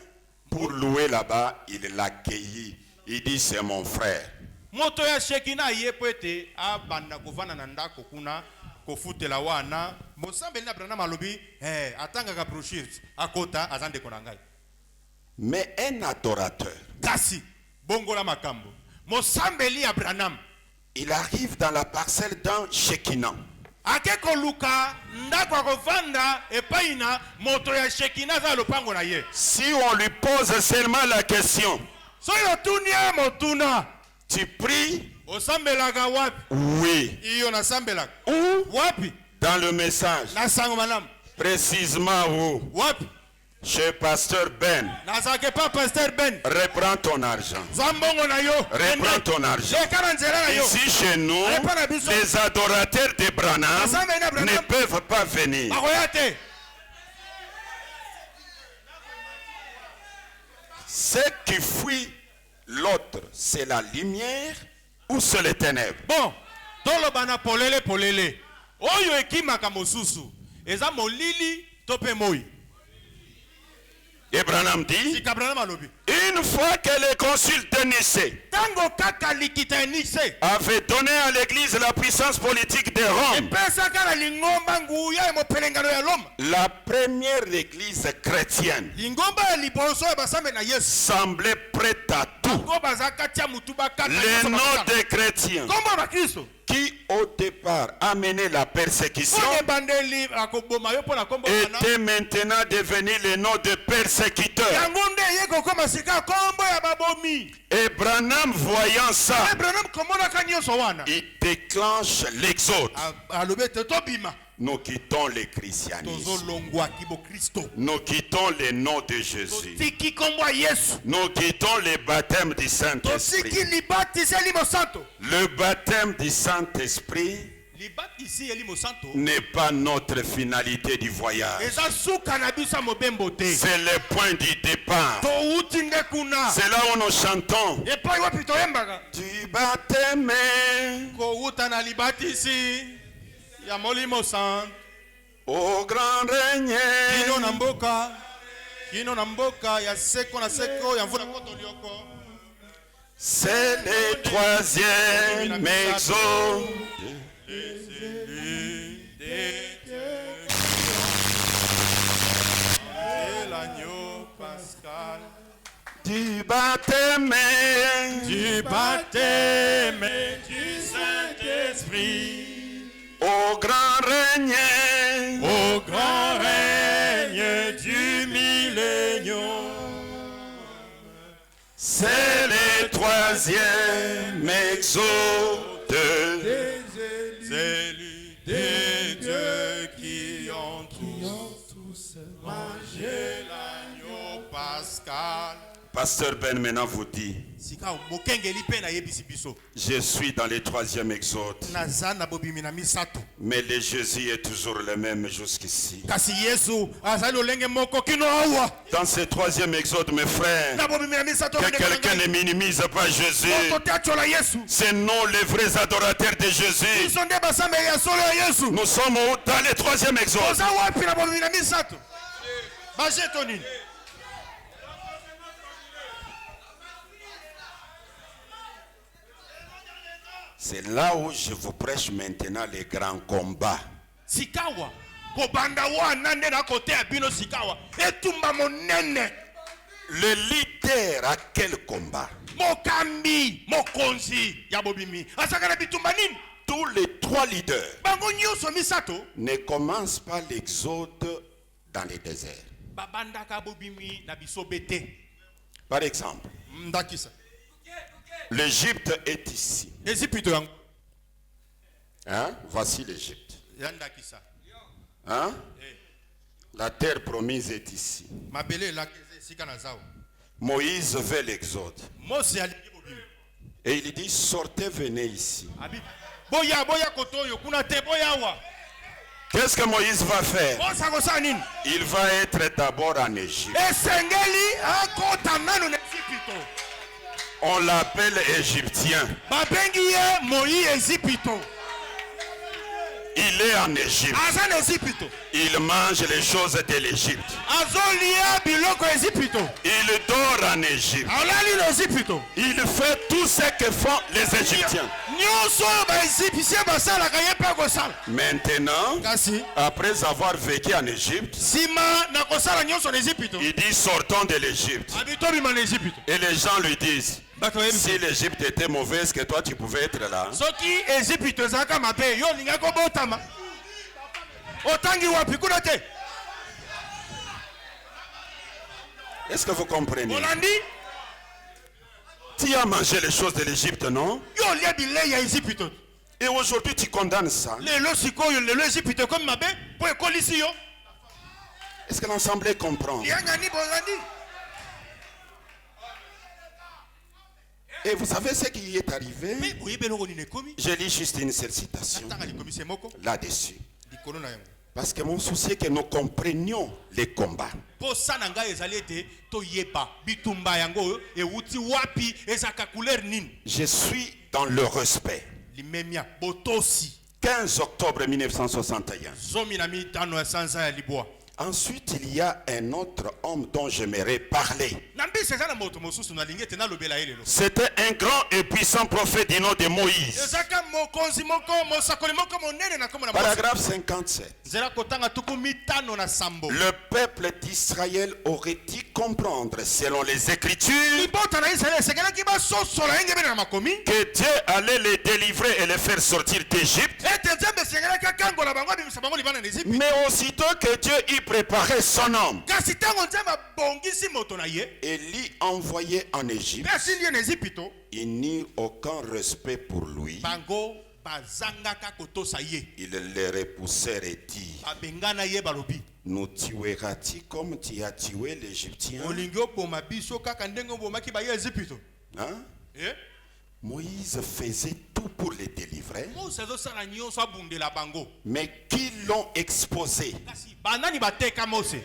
pour louer là-bas, il l'accueillit. Il dit c'est mon frère. Moto ya Shekina ye pwete abanda kovana na ndako kuna kofutela wana mosambeli na Branham alobi atanga ka brochure akota azande konangai. Mais un adorateur, Kasi bongola makambo mosambeli ya Branham il arrive dans la parcelle d'un Shekinah. akeko luka ndako akovanda epaina moto ya Shekina za lopango na ye. Si on lui pose seulement la question, Soyo tunia motuna tu pries? osambelaka wapi? Oui. Iyo nasambelaka. Où? Wapi? Dans le message. Na sango malam. Précisément où? Wapi? Chez Pasteur Ben. Nazake pa Pasteur Ben. Reprends ton argent. Zambongo na yo. Reprends ton argent. Lekana nzela na yo. Ici chez nous, les adorateurs de Branham ne peuvent pas venir. Bakoyate. Ce qui fuit l'autre, c'est la lumière ou c'est les ténèbres? Bon, toloba na polele polele. Oyo ekimaka mosusu. Eza molili tope moi. Et Branham dit, Sika Branham alobi. une fois que le concile de Nicée Tango kaka likita Nicée avait donné à l'église la puissance politique de Rome, epesa kala lingomba nguya ya mopelengano ya Roma. la première église chrétienne Lingomba ya liboso ya basambe na Yesu. semblait prête à tout. Ko bazaka tia mutu bakata. Les noms des chrétiens Kombo ba Kristo. qui au départ amenaient la persécution Soke bandeli akoboma yo pona kombo wana. étaient maintenant devenus les noms de persécuteurs. Yango nde ye kokoma sika kombo ya babomi. Et Branham, voyant ça, Branham komona ka nyonso wana. il déclenche l'exode. Alobi te tobima. Nous quittons le christianisme. Tozolongwa kibo Kristo. Nous quittons le nom de Jésus. Tiki kombo ya Yesu. Nous quittons le baptême du Saint-Esprit. Tosiki libatisi elimo santo. Le baptême du Saint-Esprit Libatisi elimo santo. n'est pas notre finalité du voyage. Eza suka na biso mobembo te. C'est le point du départ. Touti nde kuna. C'est là où nous chantons. Epai wapi toyembaka. Du baptême Kouta na libatisi ya molimo santo. au grand règne. Kino na mboka ya seko na seko ya mvula koto lioko. C'est le troisième exode. L'agneau du baptême, du baptême du Saint-Esprit, au grand règne, au grand règne du millénium. c'est le troisième exode. Élus des dieux qui ont tous mangé l'agneau pascal. Pasteur Ben maintenant vous dit, Sika mokengeli pe na yebisi biso. je suis dans le troisième exode. Naza na bobimi na misato. Mais le Jésus est toujours le même jusqu'ici. Kasi Yesu azali olenge moko kino awa. Dans ce troisième exode, mes frères, Na bobimi na misato que quelqu'un ne minimise pas Jésus. toteachola Yesu. C'est nous les vrais adorateurs de Jésus. Biso nde basambeli ya solo ya Yesu. Nous sommes dans le troisième exode. Oza wapi na bobimi na misato. Bajeto nini? C'est là où je vous prêche maintenant les grands combats. Sikawa kobanda wana nde na kote ya bino sikawa etumba monene. Le leader à quel combat? Mokambi mokonzi ya bobimi asaka na bitumba nini? Tous les trois leaders Bango nyonso misato ne commencent pas l'exode dans les déserts. babandaka bobimi na biso bete. Par exemple, Ndakisa l'Égypte est ici. Ezipito yango Hein? Voici l'Égypte. ya ndakisa. Hein? La terre promise est ici. Mabele la sika na zao. Moïse veut l'exode. Mose alingi bobimi. Et il dit, sortez, venez ici. Abi boya kotoyo kuna te boya wa. Qu'est-ce que Moïse va faire? Mose akosa nini? Il va être d'abord en Égypte. Esengeli akota nanu na Ezipito. On l'appelle égyptien. Babengi ye Moïse Ezipito. Il est en Égypte. Aza na Ezipito. Il mange les choses de l'Égypte. Azolia biloko Ezipito. Il dort en Égypte. Alali na Ezipito. Il fait tout ce que font les Égyptiens. Nyonso ba Eziptien basalaka ye pe kosala. Maintenant, Kasi après avoir vécu en Égypte, sima na kosala nyonso na Ezipito. il dit sortons de l'Égypte. Abitobi na Ezipito. Et les gens lui disent, Bato yebi. si l'Égypte était mauvaise, que toi tu pouvais être là. Soki Ezipito ezaka mabe yo linga ko botama. Otangi wapi kuna te? Est-ce que vous comprenez? Olandi Tu as mangé les choses de l'Égypte, non? yo lia bilei ya Ezipito. Et aujourd'hui tu condamnes ça. Lelo sikoyo lelo Ezipito comme mabe po ekolisi yo. Est-ce que l'ensemble comprend? Yanga ni bolandi. Et vous savez ce qui est arrivé? Mais oyebeloko ni nekomi. Je lis juste une seule citation Tanga likomise moko. là-dessus. Likolo na yango. Parce que mon souci est que nous comprenions les combats. Po sana ngai ezali ete toyeba bitumba yango ewuti wapi ezaka couleur nini. Je suis dans le respect. Limemia botosi. 15 octobre 1961. Zomi na mitano ya sanza ya libwa. Ensuite, il y a un autre homme dont j'aimerais parler. Nambi sezana moto mosusu na lingete na lobela elelo. C'était un grand et puissant prophète du nom de Moïse. Ezaka mokonzi moko mosakoli moko monene na komo na Mose. Paragraphe 57. Zera kotanga tuku mitano na sambo. Le peuple d'Israël aurait-il comprendre, selon les Écritures, Libota na Israël sekela ki ba sosola engebe na makomi. que Dieu allait les délivrer et les faire sortir d'Égypte? Ete nzambe sekela ka kango na bango bimisa bango libana na Ezipito. Mais aussitôt que Dieu y préparait son homme, Kasi tango nzambe bongisi moto na ye. Élie envoyé en Égypte, Kasi liye na Ezipito. il n'eut aucun respect pour lui. Bango bazangaka kotosa ye. Il les repoussèrent et dit, Babengana ye balobi. nous tueras-tu comme tu as tué l'Égyptien? Olingi oboma biso kaka ndenge obomaki ba ye Ezipito. Hein? Eh? Moïse faisait tout pour les délivrer, Mose azosala nyonso abundela bango. mais qui l'ont exposé? Kasi banani bateka Mose.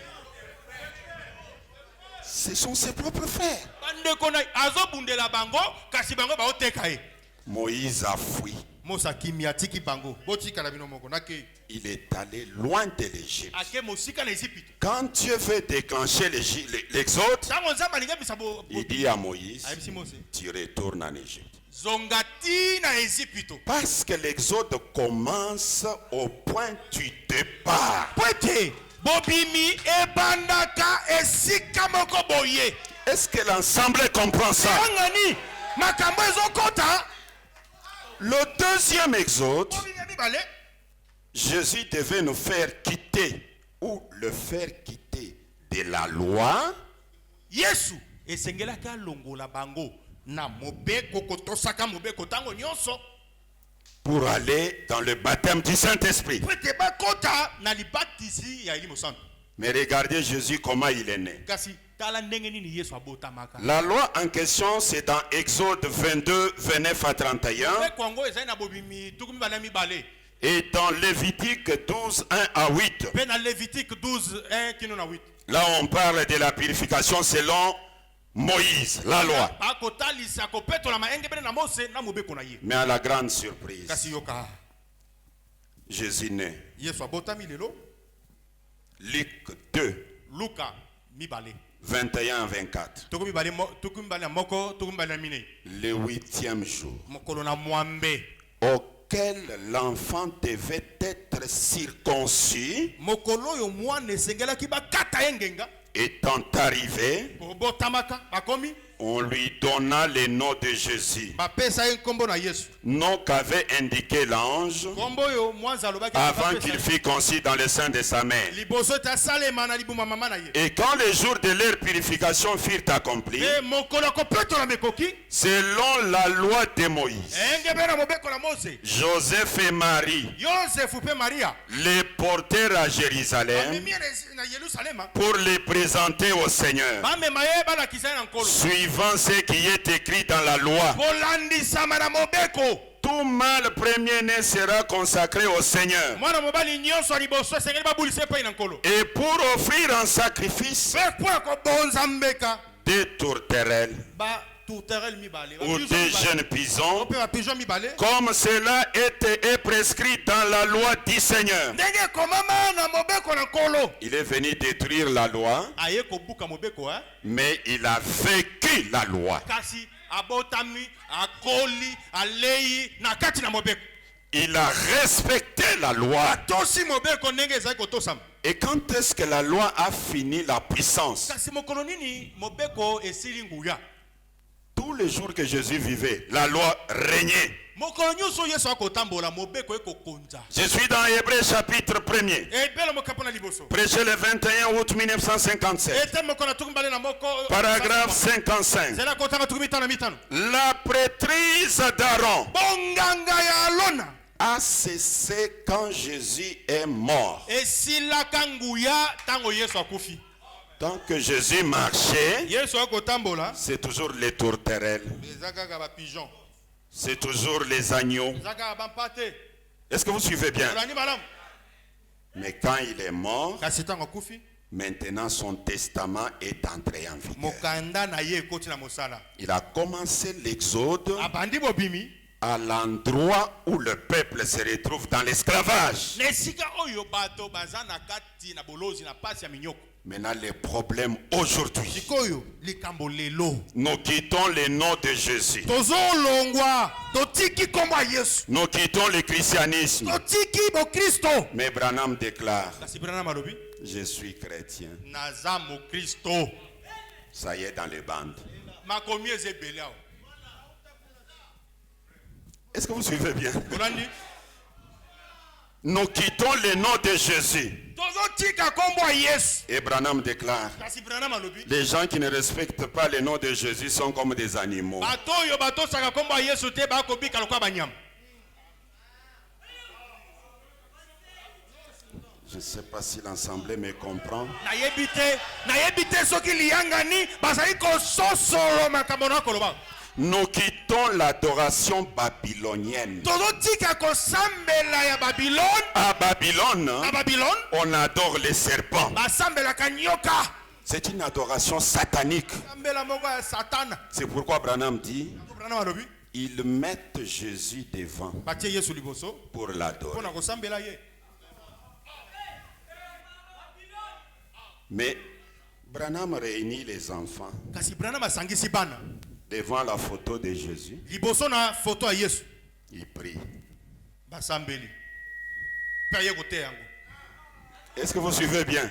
Ce sont ses propres frères. Bandeko na azobundela bango kasi bango baoteka ye. Moïse a fui. Mose akimi atiki bango. Botikala bino moko nake. Il est allé loin de l'Égypte. Ake mosika na Ezipito. Quand Dieu veut déclencher l'exode, Tango nzambe alingi bisa bo. il dit à Moïse, Ayebisi Mose. tu retournes en Égypte. Zongati na Ezipito. Parce que l'exode commence au point du départ. Pwete bobimi ebandaka esika moko boye. Est-ce que l'ensemble comprend ça? Yangani makambo ezokota. Le deuxième exode, Jésus devait nous faire quitter ou le faire quitter de la loi. Yesu esengelaka longola bango na mobeko kotosaka mobeko tango nyonso pour aller dans le baptême du Saint-Esprit. pete bakota na libatisi ya Elimo Santo. Mais regardez Jésus comment il est né. Kasi tala ndenge nini Yesu abotamaka. La loi en question, c'est dans Exode 22, 29 à 31. Kongo ezali na bobimi tukumi bana mibale. Et dans Lévitique 12, 1 à 8. Pe na Lévitique 12, 1 kino na 8. Là, on parle de la purification selon Moïse, la loi. Mais à la grande surprise, Jésus naît. Luc 2, 21 à 24. Le 8e jour, auquel l'enfant devait être circoncis, étant arrivé, on lui donna le nom de Jésus, nom qu'avait indiqué l'ange avant qu'il fût conçu dans le sein de sa mère. Et quand les jours de leur purification furent accomplis, selon la loi de Moïse, Joseph et Marie les portèrent à Jérusalem pour les présenter au Seigneur, suivant ce qui est écrit dans la loi. Tout mâle premier-né sera consacré au Seigneur. Et pour offrir un sacrifice des tourterelles ou des jeunes pigeons, comme cela est prescrit dans la loi du Seigneur. Il est venu détruire la loi, mais il a vécu la loi. Il a respecté la loi. Et quand est-ce que la loi a fini la puissance? Tous les jours que Jésus vivait, la loi régnait. Je suis dans Hébreux chapitre 1er. Prêché le 21 août 1957. Paragraphe 55. La prêtrise d'Aaron a cessé quand Jésus est mort. Tant que Jésus marchait, c'est toujours les tourterelles, c'est toujours les agneaux. Est-ce que vous suivez bien? Mais quand il est mort, maintenant son testament est entré en vigueur. Il a commencé l'exode à l'endroit où le peuple se retrouve dans l'esclavage. Maintenant, les problèmes aujourd'hui, nous quittons le nom de Jésus. Nous quittons le christianisme. Mais Branham déclare: je suis chrétien. Ça y est, dans les bandes. Est-ce que vous suivez bien? Nous quittons le nom de Jésus. Et Branham déclare: les gens qui ne respectent pas le nom de Jésus sont comme des animaux. Je ne sais pas si l'Assemblée me comprend. Nous quittons l'adoration babylonienne. À Babylone, on adore les serpents. C'est une adoration satanique. C'est pourquoi Branham dit: ils mettent Jésus devant pour l'adorer. Mais Branham réunit les enfants devant la photo de Jésus. Il prie. Est-ce que vous suivez bien?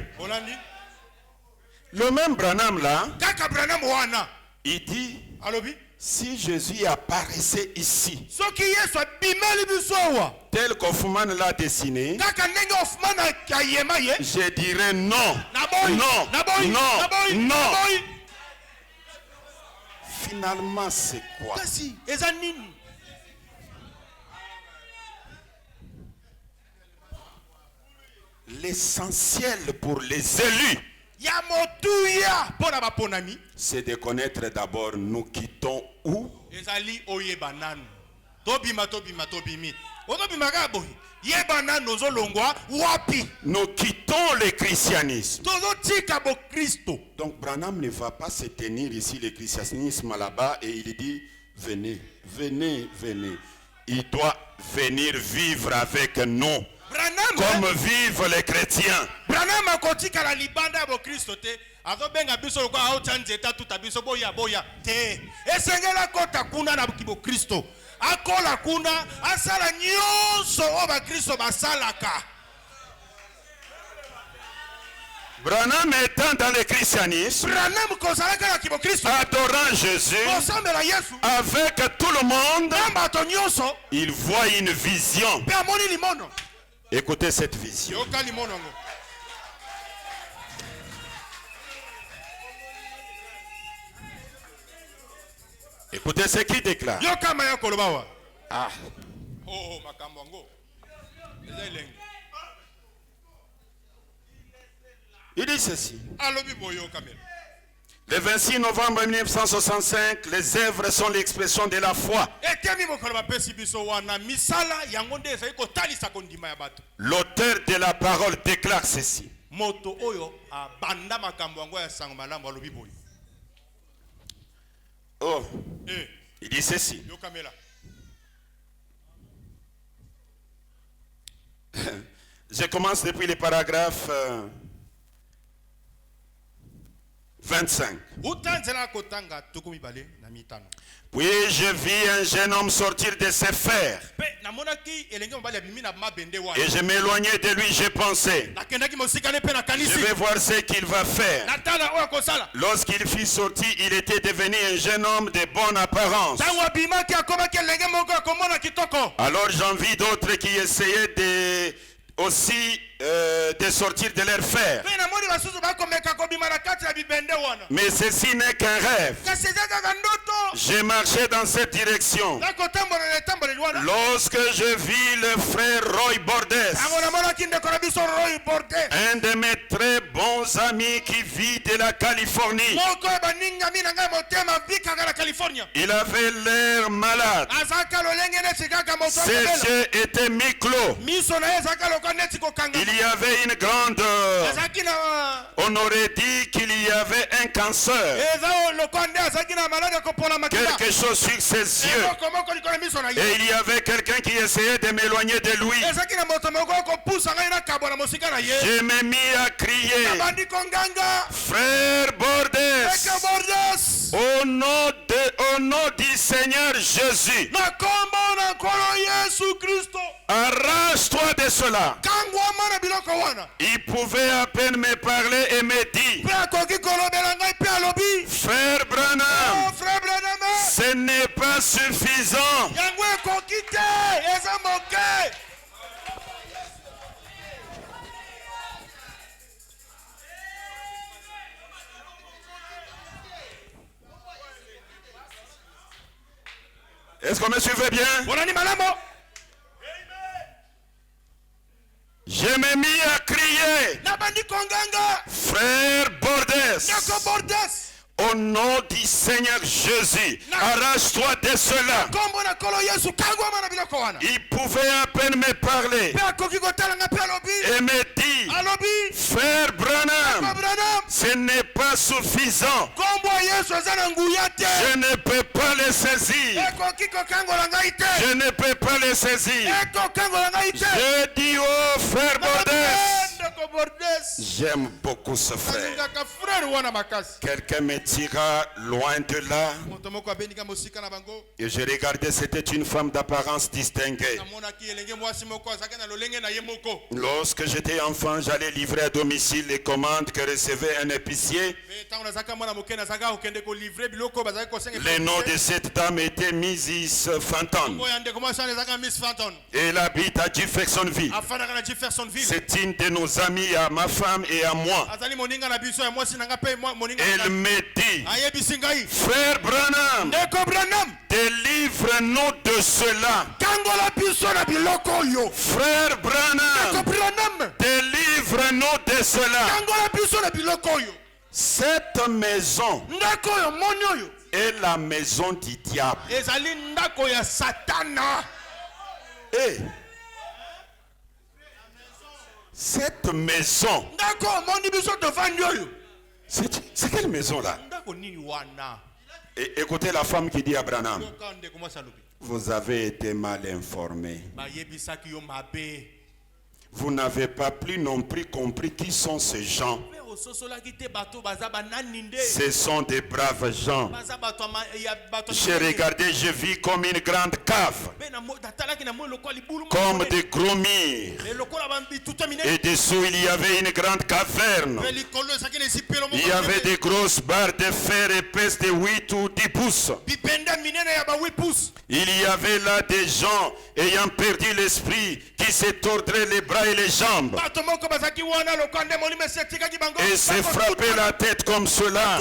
Le même Branham là, kaka Branham wana il dit, alobi si Jésus apparaissait ici, soki Yesu abimeli biso awa tel qu'Hoffman l'a dessiné, kaka ndenge Hoffman akayema ye je dirais non, naboyi non, naboyi non, naboyi non. naboyi. Finalement, c'est quoi? Kasi eza nini? L'essentiel pour les élus, Ya motuya pona baponami c'est de connaître d'abord nous quittons où. ezali oyeba nanu tobima tobimi otobima kaka boyi yeba nanu ozolongwa wapi Nous quittons le christianisme. tozotika bokristo. Donc Branham ne va pas se tenir ici le christianisme là-bas et il dit venez, venez, venez. Il doit venir vivre avec nous Branham comme vivent les chrétiens. Branham akotika la libanda ya bokristo te azobenga biso lokwa aotya nzeta tuta biso boya te esengela kota kuna na bokristo akola kuna asala nyonso oyo bakristo basalaka. Branham étant dans le christianisme, Branham kozalaka na kibokristo adorant Jésus, kosambela Yesu avec tout le monde, na bato nyonso il voit une vision. mpe amoni limono. Écoutez cette vision. Yoka limono ngo Écoutez ce qu'il déclare. yoka maya koloba wa Ah. oh makambo ngo eza elenge Il dit ceci. alobi boyoka mela. Le 26 novembre 1965, les œuvres sont l'expression de la foi. Etemi mokolo bapesi biso wana misala yango nde ezali kotalisa kondima ya bato. L'auteur de la parole déclare ceci. Moto oyo abanda makambo yango ya sango malamu alobi boyo. Oh, il dit ceci. Yoka mela. Je commence depuis le paragraphe 25. Utanzela kotanga tukumi bale na mitano. Puis je vis un jeune homme sortir de ses fers. Pe namonaki elenge mobali abimi na mabende wana. Et je m'éloignais de lui, je pensais. Nakendaki mosikane pe na kanisi. Je vais voir ce qu'il va faire. Natala oyo kosala. Lorsqu'il fut sorti, il était devenu un jeune homme de bonne apparence. Tango abimaki akomaki elenge moko akomona kitoko. Alors j'en vis d'autres qui essayaient aussi de sortir de leur fer. Pe namoni basusu bakomeka kobima na kati ya bibende wana. Mais ceci n'est qu'un rêve. Kasi eza kaka ndoto. J'ai marché dans cette direction. Nakotambola na tambola wana. Lorsque je vis le frère Roy Bordes, Tango namonaki ndeko na biso Roy Bordes. un de mes très bons amis qui vit de la Californie, Moko baninga mina ngai motema vikanga na California. il avait l'air malade. Azaka lolenge neti kaka moto Ses akobela. yeux étaient mi-clos. Miso na ye ezaka lokwa neti kokanga. Il y avait une grande... Azaki na On aurait dit qu'il y avait un cancer. eza lokwa nde azaki na malade kopola makila. Quelque chose sur ses yeux. Moko moko likolo miso na Et ye. il y avait quelqu'un qui essayait de m'éloigner de lui. Ezaki na moto moko kopusa ngai na kabwa na mosika na ye. Je me mis à crier, Bandi konganga. frère Bordes, Eke Bordes. au nom du Seigneur Jésus, Na kombo na nkolo Yesu Kristo. arrache-toi de cela. Kangwama na biloko wana. Il pouvait à peine me parler et me dit, Pe akoki kolobela ngai pe alobi. frère Branham, Oh frère Branham. ce n'est pas suffisant. Yango ekoki te. Eza moke. Est-ce qu'on me suivait bien? Bonani malamo. Je me mis à crier, Na bandi konganga. frère Bordes, Eke Bordes. au nom du Seigneur Jésus, arrache-toi de cela. Kombo na nkolo Yesu kangwama na biloko wana. Il pouvait à peine me parler Pe akoki kotala nga pe alobi. et me dit, Alobi. frère Branham, Branham. ce n'est pas suffisant. Kombo ya Yesu eza na nguya te. Je ne peux pas le saisir. Ekoki kokangola ngai te. Je ne peux pas le saisir. Ekokangola ngai te. Je dis, oh frère Bordes, J'aime beaucoup ce frère. Quelqu'un me tira loin de là. Et je regardais, c'était une femme d'apparence distinguée. Lorsque j'étais enfant, j'allais livrer à domicile les commandes que recevait un épicier. Le nom de cette dame était Mrs. Fenton. Elle habite à Jeffersonville. C'est une de nos amies, à ma femme et à moi. Elle me dit, frère Branham, délivre-nous de cela. Frère Branham, délivre-nous de cela. Cette maison est la maison du diable. Et cette maison, c'est quelle maison là? Et écoutez la femme qui dit à Branham, vous avez été mal informé. Vous n'avez pas plus non plus compris qui sont ces gens. Ce sont des braves gens. J'ai regardé, je vis comme une grande cave, comme des gros murs. Et dessous il y avait une grande caverne. Il y avait des grosses barres de fer épaisses de 8 ou 10 pouces. Il y avait là des gens ayant perdu l'esprit qui se tordraient les bras et les jambes et se frappaient la tête comme cela.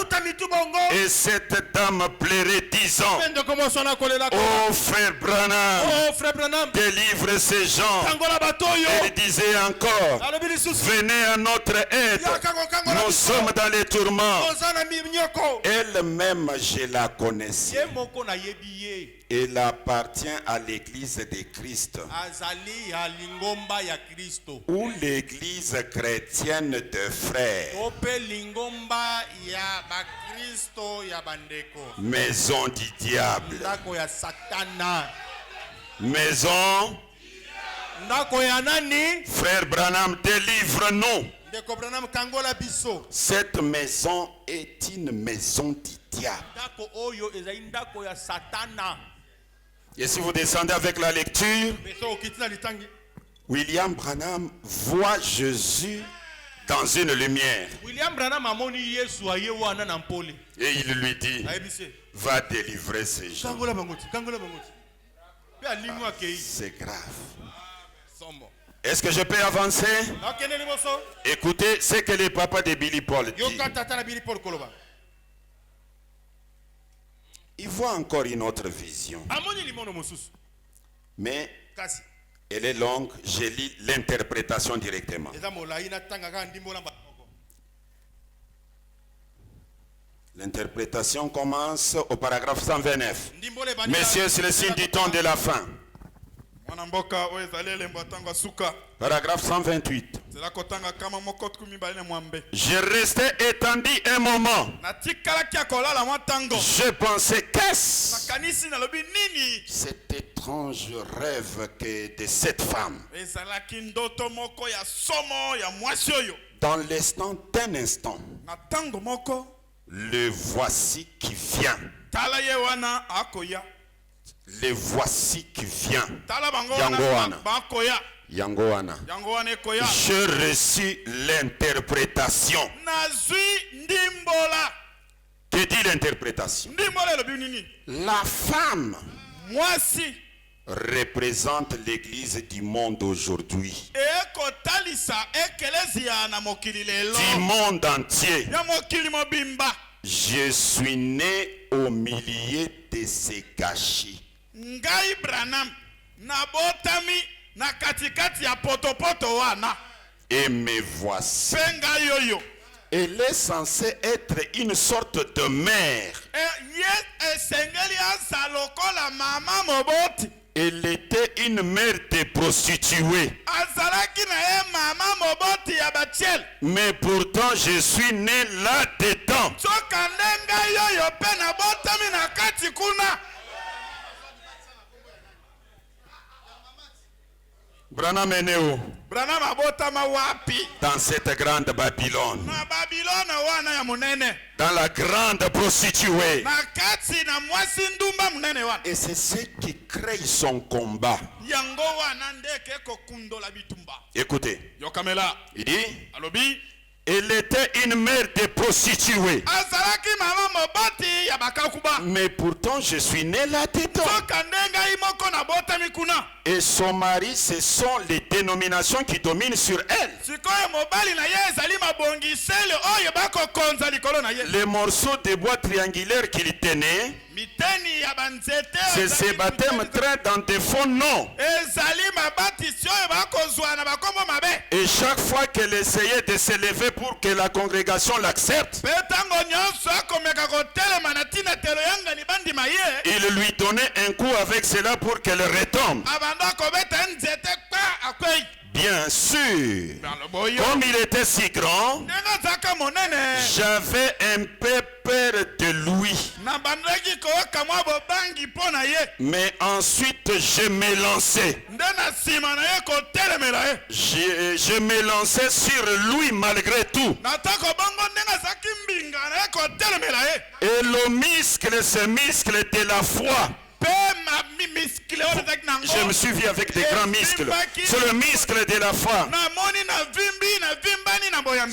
Et cette dame pleurait disant, oh frère Branham, délivre ces gens. Elle disait encore, venez à notre aide, nous sommes dans les tourments. Elle-même, je la connaissais. Elle appartient à l'église de Christ, ou l'église chrétienne de frères. Maison du diable. Maison. Frère Branham, délivre-nous. Cette maison est une maison du diable. Et si vous descendez avec la lecture, William Branham voit Jésus dans une lumière. Et il lui dit, va délivrer ces gens. C'est grave. Est-ce que je peux avancer? Écoutez ce que le papa de Billy Paul dit. Il voit encore une autre vision. Mais elle est longue, je lis l'interprétation directement. L'interprétation commence au paragraphe 129. Messieurs, c'est le signe du temps de la fin. Paragraphe 128. Je restais étendu un moment. Je pensais, qu'est-ce cet étrange rêve que de cette femme? Dans l'instant d'un instant, le voici qui vient. Le voici qui vient. Yangoana. Je reçus l'interprétation. Que dit l'interprétation? La femme représente l'église du monde aujourd'hui. Du monde entier. Je suis né au milieu de ces gâchis. Ngai Branham nabotami na katikati ya potopoto wana. Et me voici. Elle est censée être une sorte de mère. Elle était une mère de prostituées. Mais pourtant je suis né là-dedans. Branham est né où? Branham abotama wapi? Dans cette grande Babylone. Na Babylone wana ya munene. Dans la grande prostituée. Na kati na mwasi ndumba munene wana. Et c'est ce qui crée son combat. Yango wana ndeke ko kundola bitumba. Écoutez. Yokamela. Il dit. Alobi. Elle était une mère de prostituées. Azalaki mama mobati ya bakakuba. Mais pourtant je suis né là-dedans. Soka ndenga imoko na botami kuna. Et son mari, ce sont les dénominations qui dominent sur elle. Sikoyo mobali na ye ezali mabongisele oyo bako konza likolo na ye. Les morceaux de bois triangulaires qu'il tenait, Miteni ya banzete. c'est ces baptêmes traits dans des faux noms. Ezali mabati oyo bako zwana bakombo mabe. Et chaque fois qu'elle essayait de se lever pour que la congrégation l'accepte, Petango nyonso akomeka kotelema na tina telo yanga ni bandi maye. il lui donnait un coup avec cela pour qu'elle retombe. Abanda kobeta nzete kwa akwei. Bien sûr, Dans le boyo. comme il était si grand, Nenga zaka monene. j'avais un peu peur de lui. Na bandaki ko kamwa bobangi pona ye. Mais ensuite, je me lançais. Ndena sima na ye ko telemela ye. Je me lançais sur lui malgré tout. Natako bongo ndenga zaki mbinga na ye ko telemela ye. Et le muscle, ce muscle de la foi. Je me suis vu avec des grands muscles. C'est le muscle de la foi.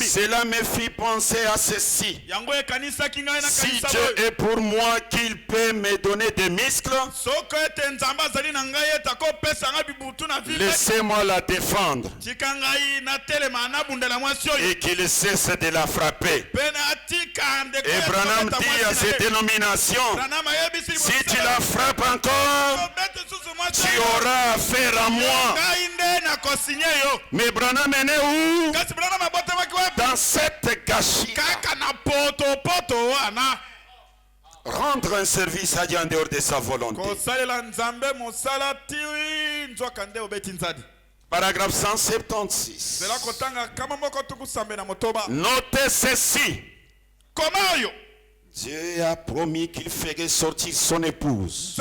Cela me fit penser à ceci. Si Dieu est pour moi, qu'il peut me donner des muscles, laissez-moi la défendre. Et qu'il cesse de la frapper. Et Branham dit à ces dénominations, si tu la frappes encore, tu auras affaire à moi. Mais Branham est né où? Dans cette gâchis. Rendre un service à Dieu en dehors de sa volonté. Paragraphe 176. Notez ceci. Dieu a promis qu'il ferait sortir son épouse.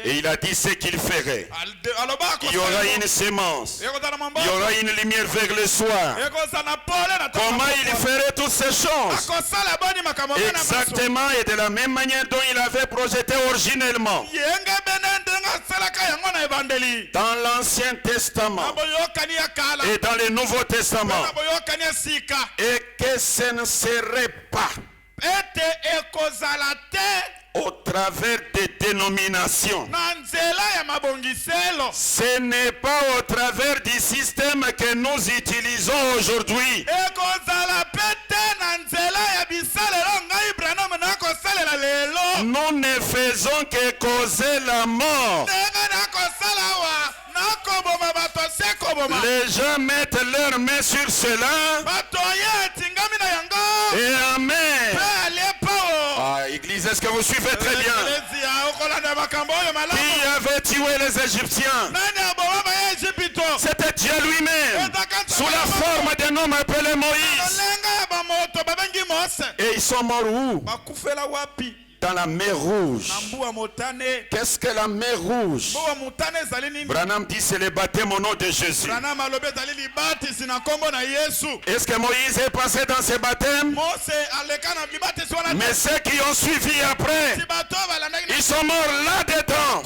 Et il a dit ce qu'il ferait. Il y aura une sémence. Il y aura une lumière vers le soir. Comment il ferait toutes ces choses? Exactement et de la même manière dont il avait projeté originellement. Dans l'Ancien Testament et dans le Nouveau Testament. Et que ce ne serait pas au travers des dénominations. Ce n'est pas au travers du système que nous utilisons aujourd'hui. Nous ne faisons que causer la mort. Les gens mettent leurs mains sur cela. Et amen. Ah, Église, est-ce que vous suivez très bien? Qui avait tué les Égyptiens? C'était Dieu lui-même, sous la forme d'un homme appelé Moïse. Et ils sont morts où? Dans la mer Rouge. Qu'est-ce que la mer Rouge? Branham dit c'est le baptême au nom de Jésus. Est-ce que Moïse est passé dans ce baptême? Mais ceux qui ont suivi après, ils sont morts là-dedans.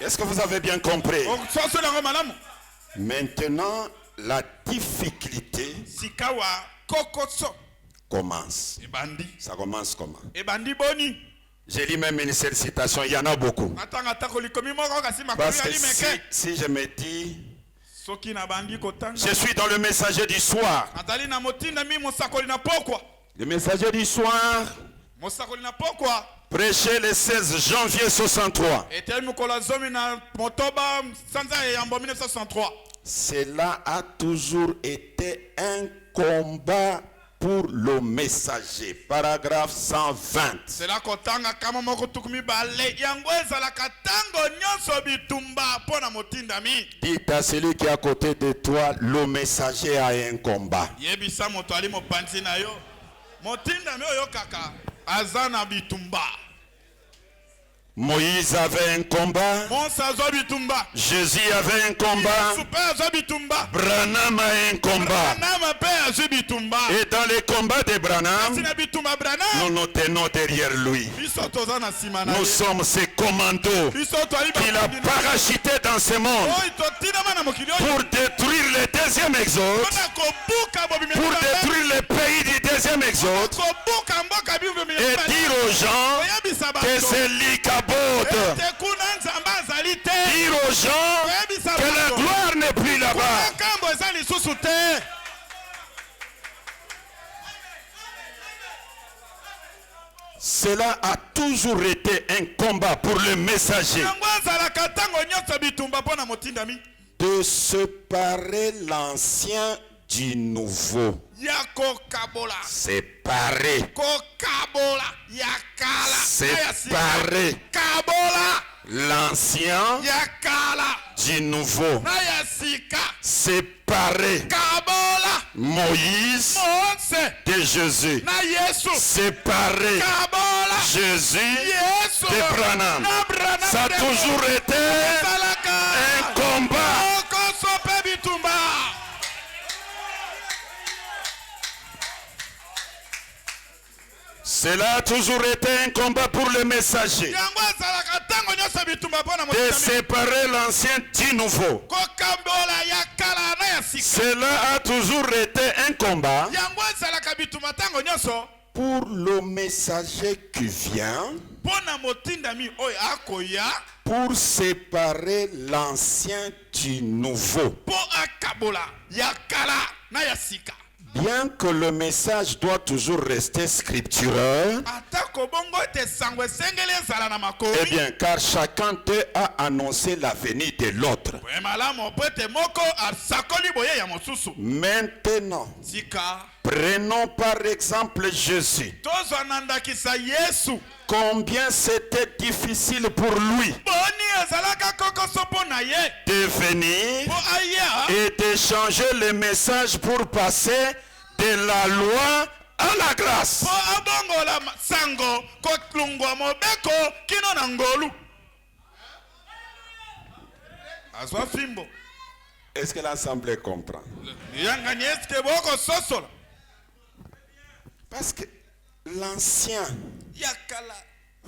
Est-ce que vous avez bien compris? Maintenant, la difficulté commence. Ça commence comment? J'ai lu même une seule citation, il y en a beaucoup. Parce que si je me dis, je suis dans le messager du soir. Le messager du soir, prêché le 16 janvier 63. Cela a toujours été un combat pour le messager. Paragraphe 120. Dites à celui qui est à côté de toi, le messager a un combat. Moïse avait un combat. Mose azwa bitumba. Jésus avait un combat. Yesu mpe azwa bitumba. Branham a un combat. Branham mpe azwi bitumba. Et dans les combats de Branham, Kasi na bitumba Branham. nous nous tenons derrière lui. Biso toza na nsima na Nous ye. sommes ses commandos Biso toali qu'il a parachutés dans ce monde oyo totinama na mokili oyo. pour détruire le deuxième exode, Mpona kobuka bobimi pour détruire le pays du deuxième exode kobuka mboka bibimi et dire aux gens koyebisa que bato c'est l'Ikabod. ete kuna nzambe azali te. Dire aux gens Koyebisa que la bato gloire n'est plus là-bas. makambo eza lisusu te. Cela a toujours été un combat pour le messager yango ezalaka ntango nyonso bitumba mpo na motindami de séparer l'ancien du nouveau. ya kokabola Séparer. kokabola ya kala na ya sika. Séparer kabola l'ancien ya kala du nouveau. na ya sika. Séparer kabola Moïse Mose de Jésus. na Yesu. Séparer kabola Jésus Yesu de Branham. na Branham Ça a de toujours été ezalaka un combat. okoso mpe bitumba. Cela a toujours été un combat pour le messager yango ezalaka ntango nyonso bitumba mpo na de motindami séparer l'ancien du nouveau. kokambola ya kala na ya sika. Cela a toujours été un combat yango ezalaka bitumba ntango nyonso pour le messager qui vient mpo na motindami oyo akoya pour séparer l'ancien du nouveau. mpo akabola ya kala na ya sika. Bien que le message doit toujours rester scripturel, atako bongo ete sango esengeli ezala na eh makomi bien, car chacun d'eux a annoncé la venue de l'autre. boye malamu po ete moko asakoli boye ya mosusu. Maintenant, sika prenons par exemple Jésus. tozwa na ndakisa Yesu. Combien c'était difficile pour lui boni ezalaka kokoso mpo na ye de venir mpo aya et d'échanger le message pour passer de la loi à la grâce. mpo abongola sango kolungwa mobeko kino na ngolu. azwa fimbo Est-ce que l'Assemblée comprend? yangani eske bokososola Parce que l'ancien, yakala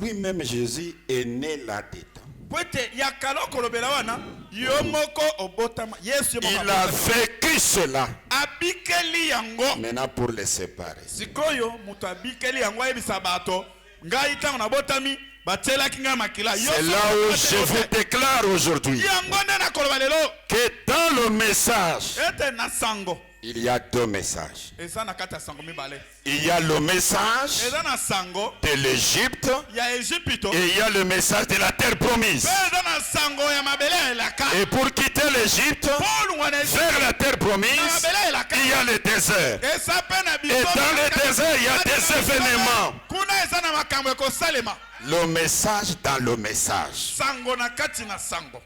lui-même Jésus, est né là-dedans. po ete yakala okolobela wana yo moko obotama Yesu yo moko Il a abotama. vécu cela. abikeli yango Maintenant, pour les séparer. sikoyo moto abikeli yango ayebisa bato ngai ntango nabotami batielaki ngai makila yo C'est là où je vous déclare aujourd'hui yango nde nakoloba lelo que dans le message, ete na sango il y a deux messages. eza na kati ya sango mibale. Il y a le message eza na sango de l'Égypte ya Ejipito et il y a le message de la terre promise. mpe eza na sango ya mabele ya elaka. Et pour quitter l'Égypte, mpo olungwa na vers la terre na promise, mabele ya elaka il y a le désert. eza mpe na Et biso dans le désert, il y a des événements. kuna eza na makambo ekosalema. Le message dans le message. sango na kati na sango.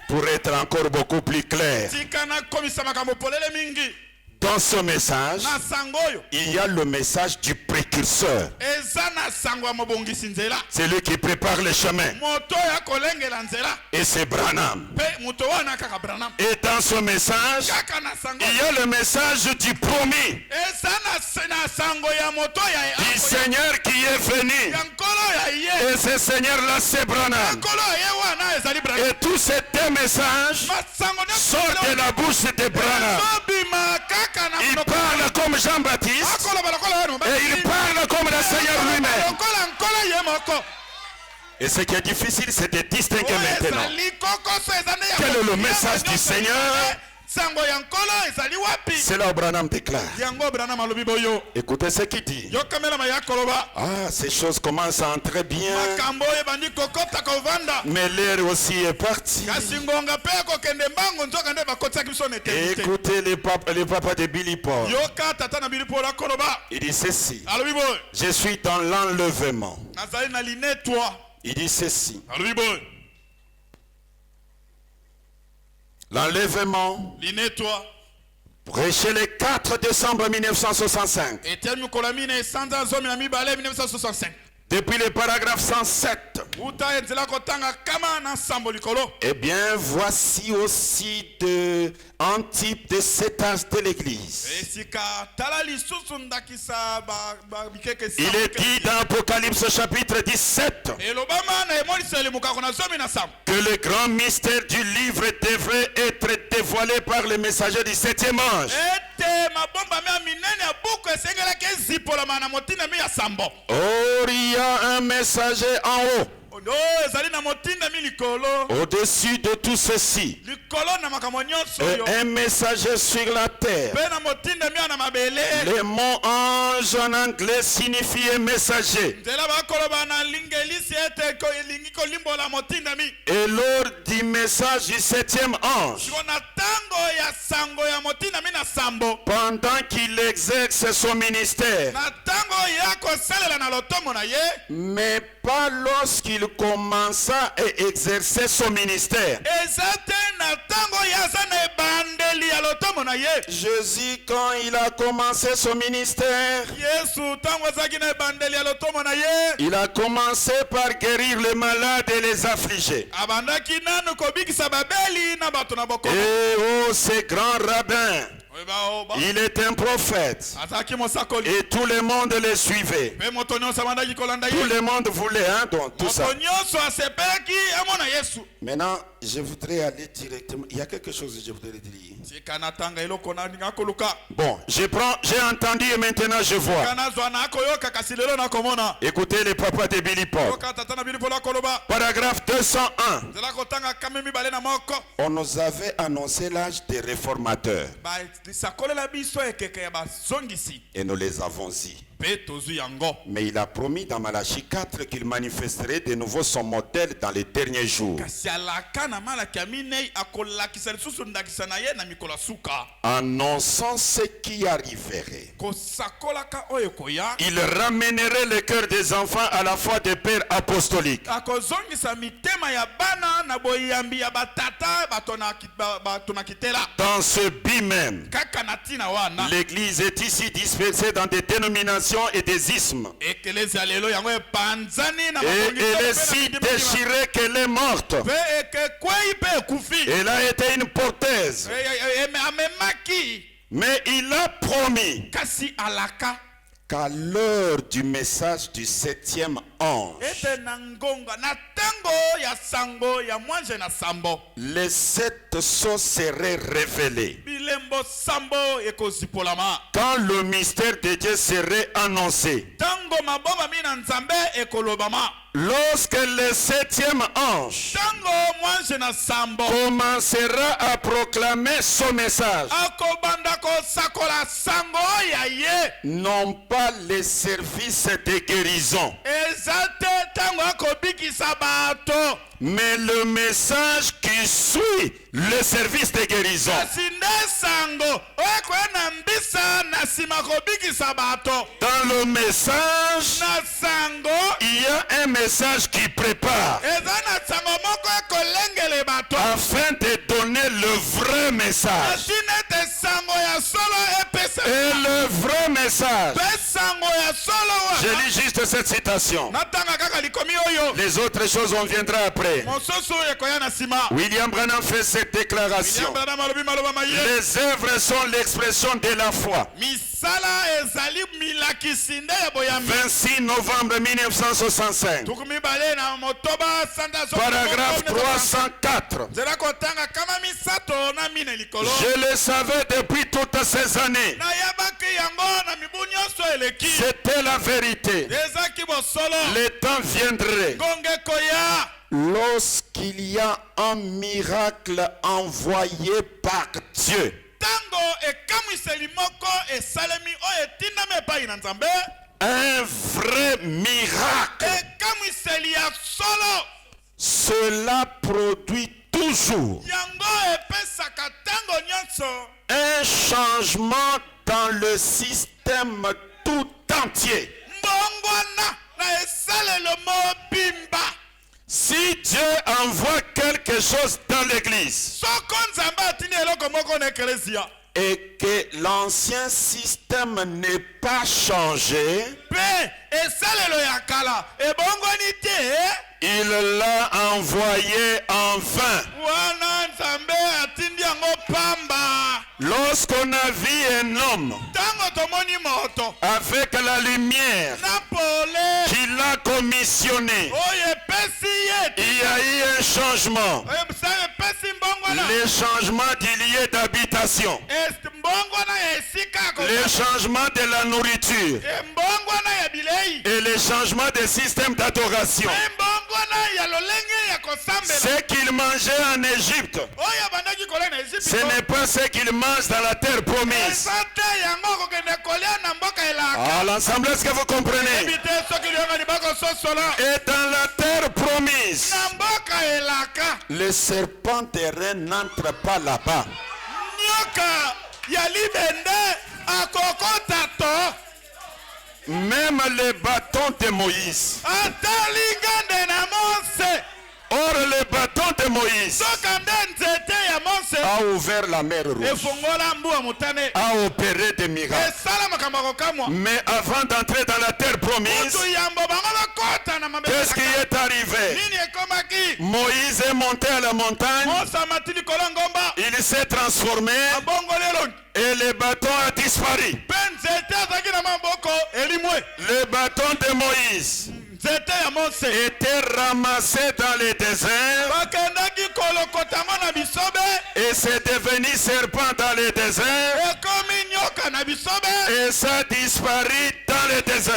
Pour être encore beaucoup plus clair, tika nakomisa makambo polele mingi dans ce message, na sango oyo il y a le message du précurseur. eza na sango ya mobongisi nzela. C'est lui qui prépare le chemin. moto oyo akolengela nzela Et c'est Branham. mpe moto wana kaka Branham. Et dans ce message, kaka na sango il y a le message du promis, eza na sango ya moto du Seigneur qui est venu. ya nkolo ya ye. Et ce Seigneur-là, c'est Branham. nkolo ya ye wana ezali Branham. Et tous ces deux messages masango sortent de la bouche de Branham. ezobima kaka na Il monoko. parle comme Jean-Baptiste akoloba lokola wana et il parle comme le Seigneur lui-même. lokola nkolo ye moko. Et ce qui est difficile, c'est de distinguer Oyo maintenant ezali kokoso eza nde ya quel est le kolia message du nyonso Seigneur. ezali. sango ya nkolo ezali wapi. C'est là où Branham déclare. yango Branham alobi boyo Écoutez ce qu'il dit. yokamela maya koloba Ah, ces choses commencent à entrer bien, makambo oyo ebandi kokota kovanda mais l'air aussi est parti. kasi ngonga mpe ekokende mbango nzoka nde bakotisaki biso na eternité. Écoutez le papa de Billy Paul. yoka tata na bili polo akoloba Il dit ceci. alobi boyo Je suis dans l'enlèvement. nazali na linetwa. Il dit ceci. alobi boyo L'enlèvement, linetwa prêché le 4 décembre 1965. eteli mikolo ya mine esanza zomi na mibale 1965. depuis le paragraphe 107. uta enzela kotanga kama na nsambo likolo. Eh bien, voici aussi un type de cet âge de l'église. Esika tala lisusu ndakisa bikeke sa. Il est dit dans Apocalypse chapitre 17 elobama na emoniseli mukako na zomi na sam. que le grand mystère du livre devrait être dévoilé par le messager du 7e ange. Ete mabomba me minene ya buku esengelaki ezipolama na motinda mi ya sambo. Or, il y a un messager en haut, No ezali na motinda mi likolo. au-dessus de tout ceci, Likolo na makambo nyonso et yo. un messager sur la terre. Pe na motinda mi na mabele. Le mot ange en anglais signifie messager. Nzela bakoloba na lingelisi ete ko elingi kolimbola motinda mi. Et lors du message du 7e ange, Siko na tango ya sango ya motinda mi na sambo. pendant qu'il exerce son ministère, Na tango ya kosalela na lotomo na ye. mais pas lorsqu'il commença à exercer son ministère. Ezate na tango ya zana ebandeli ya lotomo na ye. Jésus, quand il a commencé son ministère, Yesu tango azaki na ebandeli ya lotomo na ye. il a commencé par guérir les malades et les affligés. Abandaki nanu kobikisa babeli na bato na bokoma. Et oh, ce grand rabbin, il est un prophète. Azaki mosakoli. Et tout le monde le suivait. Pe moto nyonso abandaki kolanda Tout ye. le monde voulait, hein, donc tout ça. Moto nyonso asepelaki amona Yesu. Maintenant, je voudrais aller directement. Il y a quelque chose que je voudrais dire. Tika na tanga eloko na ninga koluka. Bon, j'ai entendu et maintenant je vois. Kana zwa na koyoka kasi lelo na komona. Écoutez les papas de Billy Paul. Yoka tata na bili pola koloba. Paragraphe 201. Zela kotanga kamemi bale na moko. On nous avait annoncé l'âge des réformateurs. Ba lisakolela biso ekeke ya bazongisi. Et nous les avons dit. Pe tozwi yango. Mais il a promis dans Malachie 4 qu'il manifesterait de nouveau son modèle dans les derniers jours. Kasi alaka na malaki ya minei akolakisa lisusu ndakisa na ye na mikolo ya suka. Annonçant ce qui arriverait. Kosakolaka oyo koya. Il ramènerait le cœur des enfants à la foi des pères apostoliques. Akozongisa mitema ya bana na boyambi ya batata bato na kitela. Dans ce but même, Kaka na tina wana. l'Église est ici dispersée dans des dénominations et des ismes. Ekeleza lelo yango epanzani na Et elle est si déchirée qu'elle est morte. Pe eke kwei pe kufi. Elle a été une porteuse. Amemaki. Mais il a promis Kasi alaka. qu'à l'heure du message du 7e ange, Ete na ngonga na tango ya sango ya mwanje na sambo. les 7 sceaux seraient révélés. Bilembo sambo ekozipolama. Quand le mystère de Dieu serait annoncé, Tango maboma mina nzambe ekolobama. lorsque le 7e ange Tango mwanje na sambo. commencera à proclamer son message, Akobanda ko sakola sango ya ye. non pas les services de guérison, Ezate tango akobikisa bato. mais le message qui suit le service de guérison. Kasi nde sango oyekoya mbisa na nsima kobikisa bato. Dans le message, Na sango il y a un message qui prépare eza na sango moko ekolengele bato. afin de donner le vrai message. Kasi nete sango ya solo epesa. Et le vrai message, Pe sango ya solo wa. je lis juste cette citation. Natanga kaka likomi oyo. Les autres choses, on viendra après. Mosusu ekoya na nsima. William Branham fait cette déclaration. Yambana malobi maloba maye. Les œuvres sont l'expression de la foi. Misala ezali milakisi nde ya boyambi. 26 novembre 1965. Tukumi bale na motoba sanda zo. Paragraphe 304. Zela kotanga kama misato na mine likolo. Je le savais depuis toutes ces années. Na yabaki yango na mibu nyonso eleki. C'était la vérité. Ezaki bosolo. Le temps viendrait Gonge koya. lorsqu'il y a un miracle envoyé par Dieu. Tango ekamwiseli moko esalemi oyo etindami epai na nzambe. Un vrai miracle. Ekamwiseli ya solo. Cela produit toujours Yango epesaka tango nyonso. un changement dans le système tout entier. Mbongwana na esalelo mobimba. Si Dieu envoie quelque chose dans l'église, Soko nzambe atindi eloko moko na eklesia. et que l'ancien système n'est pas changé, mpe esalelo ya kala ebongwani te, il l'a envoyé en vain. wana nzambe atindi yango pamba. Lorsqu'on a vu un homme Ntango tomoni moto avec la lumière na pole qu'il a commissionné, oyo epesi ye il y a eu un changement. oyo epesi mbongwana Le changement du lieu d'habitation, mbongwana ya esika le changement de la nourriture mbongwana ya bilei et le changement des systèmes d'adoration. mbongwana ya lolenge ya kosambela Ce qu'il mangeait en Égypte, oyo bandaki kolia na Egypte ce n'est pas ce qu'il mange dans la terre promise. eza te yango kokende kolia na mboka elaka. À l'ensemble, est-ce que vous comprenez? Yebi te soki lionga libaka ososola Et dans la terre promise, na mboka elaka le serpent terrain n'entre pas là-bas. nyoka ya libende akokota to Même le bâton de Moïse. ata lingande na Mose. Or, le bâton de Moïse soka nde nzete ya Mose a ouvert la mer rouge, efongola mbuya motane a opéré des miracles. esala makambo kokamwa Mais avant d'entrer dans la terre promise, kutu yambo bango bakota na mabe qu'est-ce qui est arrivé? nini ekomaki Moïse est monté à la montagne, Mose amati likolo ngomba il s'est transformé abongoli elongi et le bâton a disparu. mpe nzete azalaki na maboko elimwe Le bâton de Moïse nzete ya Mose était ramassé dans le désert bakendaki kolokotango na bisobe et c'est devenu serpent dans le désert ekomi nyoka na bisobe et ça a disparu dans le désert.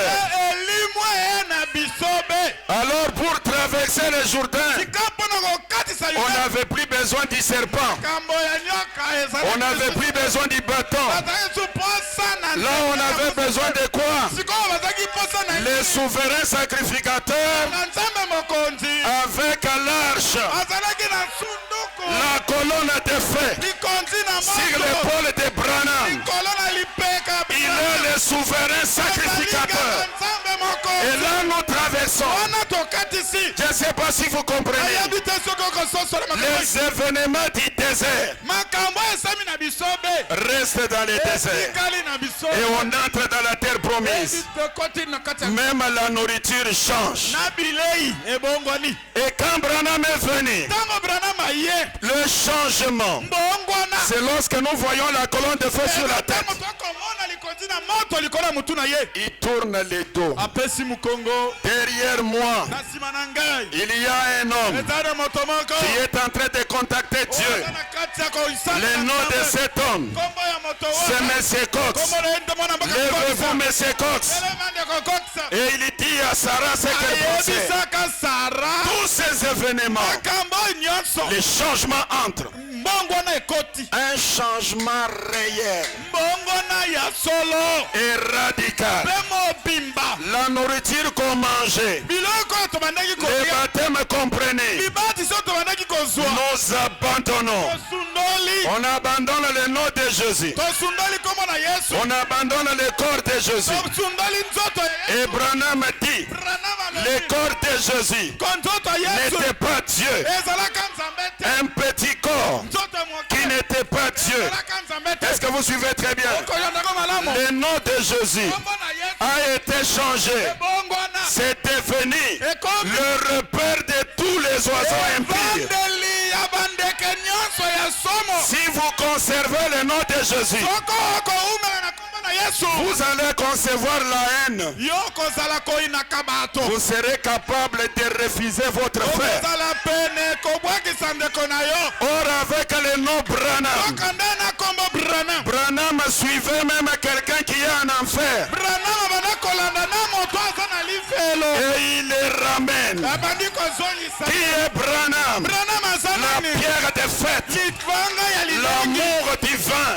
elimwe ye na bisobe. Alors pour traverser le Jourdain, sika mpona kokatisa on n'avait plus besoin du serpent, makambo ya nyoka on n'avait plus besoin du bâton. bazalaki su posa na Là on avait besoin de quoi? sikoyo bazalaki posa na Le souverain sacrificateur na nzambe mokonzi avec l'arche, azalaki na sunduku la colonne de feu likonzi na sur moto l'épaule de Branham. likolo na lipeka Il est le souverain sacrificateur. nzambe Et mokonzi là nous traversons. wana tokatisi Je ne sais pas si vous comprenez. ayebi te soki okososola makambo Les événements du désert makambo esami na bisobe restent dans le désert. etikali na bisobe Et on entre dans la terre promise. ebi tokoti na kati ya Même la nourriture change. na bilei ebongwani Et quand Branham est venu, ntango Branham aye le changement, mbongwana c'est lorsque nous voyons la colonne de feu sur la tête. ntango tokomona likonzi na moto likolo ya mutu na ye Il tourne le dos. apesi mukongo Derrière moi, na nsima na ngai il y a un homme eza na moto moko qui est en train de contacter oyo Dieu. aza na kati ya koisala Le nom de cet homme, kombo ya moto c'est wana M. Cox. kombo na ye nde mwana mboka Levez-vous, M. Cox. elemande kokokisa Et il dit à Sarah ce qu'elle pensait. ayebisaka sara Tous ces événements, makambo nyonso les changements entrent. mbongwana ekoti Un changement réel mbongwana ya solo et radical. mpe mobimba La nourriture qu'on mangeait, biloko oyo tobandaki les kolia baptêmes qu'on prenait, libatisi oyo tobandaki kozwa nous abandonnons. tosundoli On abandonne le nom de Jésus. tosundoli nkombo na yesu On abandonne le corps de Jésus. tosundoli nzoto ya Et yesu Branham dit, Branham le alobi corps de Jésus ko nzoto ya yesu n'était pas Dieu. ezalaka nzambe te Un petit corps nzoto qui moke n'était pas Dieu. ezalaka nzambe te Est-ce que vous suivez très bien? okoyondako malamu Le nom de Jésus nkombo na yesu a été changé. ebongwana C'est devenu ekomi le repère de tous les oiseaux impies. evandeli ya bandeke nyonso ya somo Si vous conservez le nom de Jésus, soko okoumela na nkombo na yesu vous allez concevoir la haine. yo kozala koyinaka bato Vous serez capable de refuser votre frère. okozala pene kobwakisa ndeko na yo Or, avec le nom Branham, soka nde na nkombo Branham Branham suivait même quelqu'un qui est en enfer. Branham abanda kolanda na moto aza na lifelo Et il le ramène. abandi kozongisa Qui est Branham? Branham aza La nani pierre de fête. litvanga ya lilingi L'amour divin.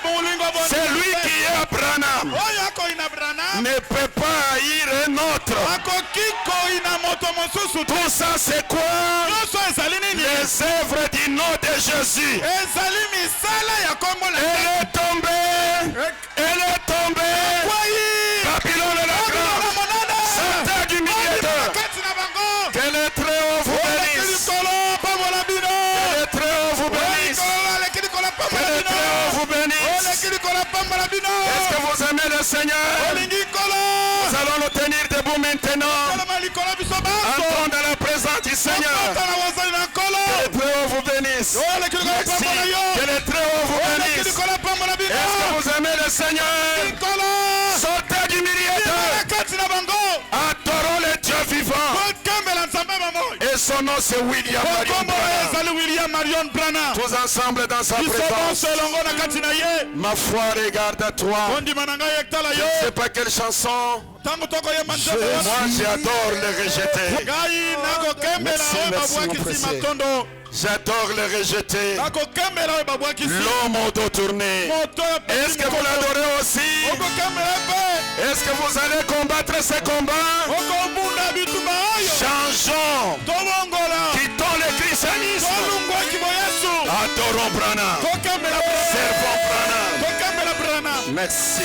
bolingo C'est lui qui est Branham. oyo akoyina Branham Ne peut pas haïr un autre. akoki koyina moto mosusu te Tout ça, c'est quoi? nyonso ezali nini Les œuvres du nom de Jésus. ezali misala ya nkombo na Elle est tombée. Elle est tombée. kwai Babylone la grande. monada Satan du médiateur. kati na bango Que le très haut vous bénisse. likolo pambola bino Que le très haut vous bénisse. likolo aleki likolo Que pambola le bino très haut vous bénisse. Est-ce que vous aimez le Seigneur? Nous allons nous tenir debout maintenant. Entrons dans la présence du Seigneur. Que les très hauts vous bénissent. Merci. Que les très hauts vous bénissent. Est-ce que vous aimez le Seigneur? Sortez du milieu d'eux. Adorons le Dieu vivant. Et son nom c'est William Marion Branham. Tous ensemble dans sa présence. Ma foi regarde à toi. Je ne sais pas quelle chanson. Moi j'adore le rejeter. Merci, mon précieux. J'adore le rejeter. L'homme au dos tourné. Est-ce que vous l'adorez aussi? Est-ce que vous allez combattre ces combats? Changeons. Quittons le christianisme. Adorons Branham. Servons Branham. Merci.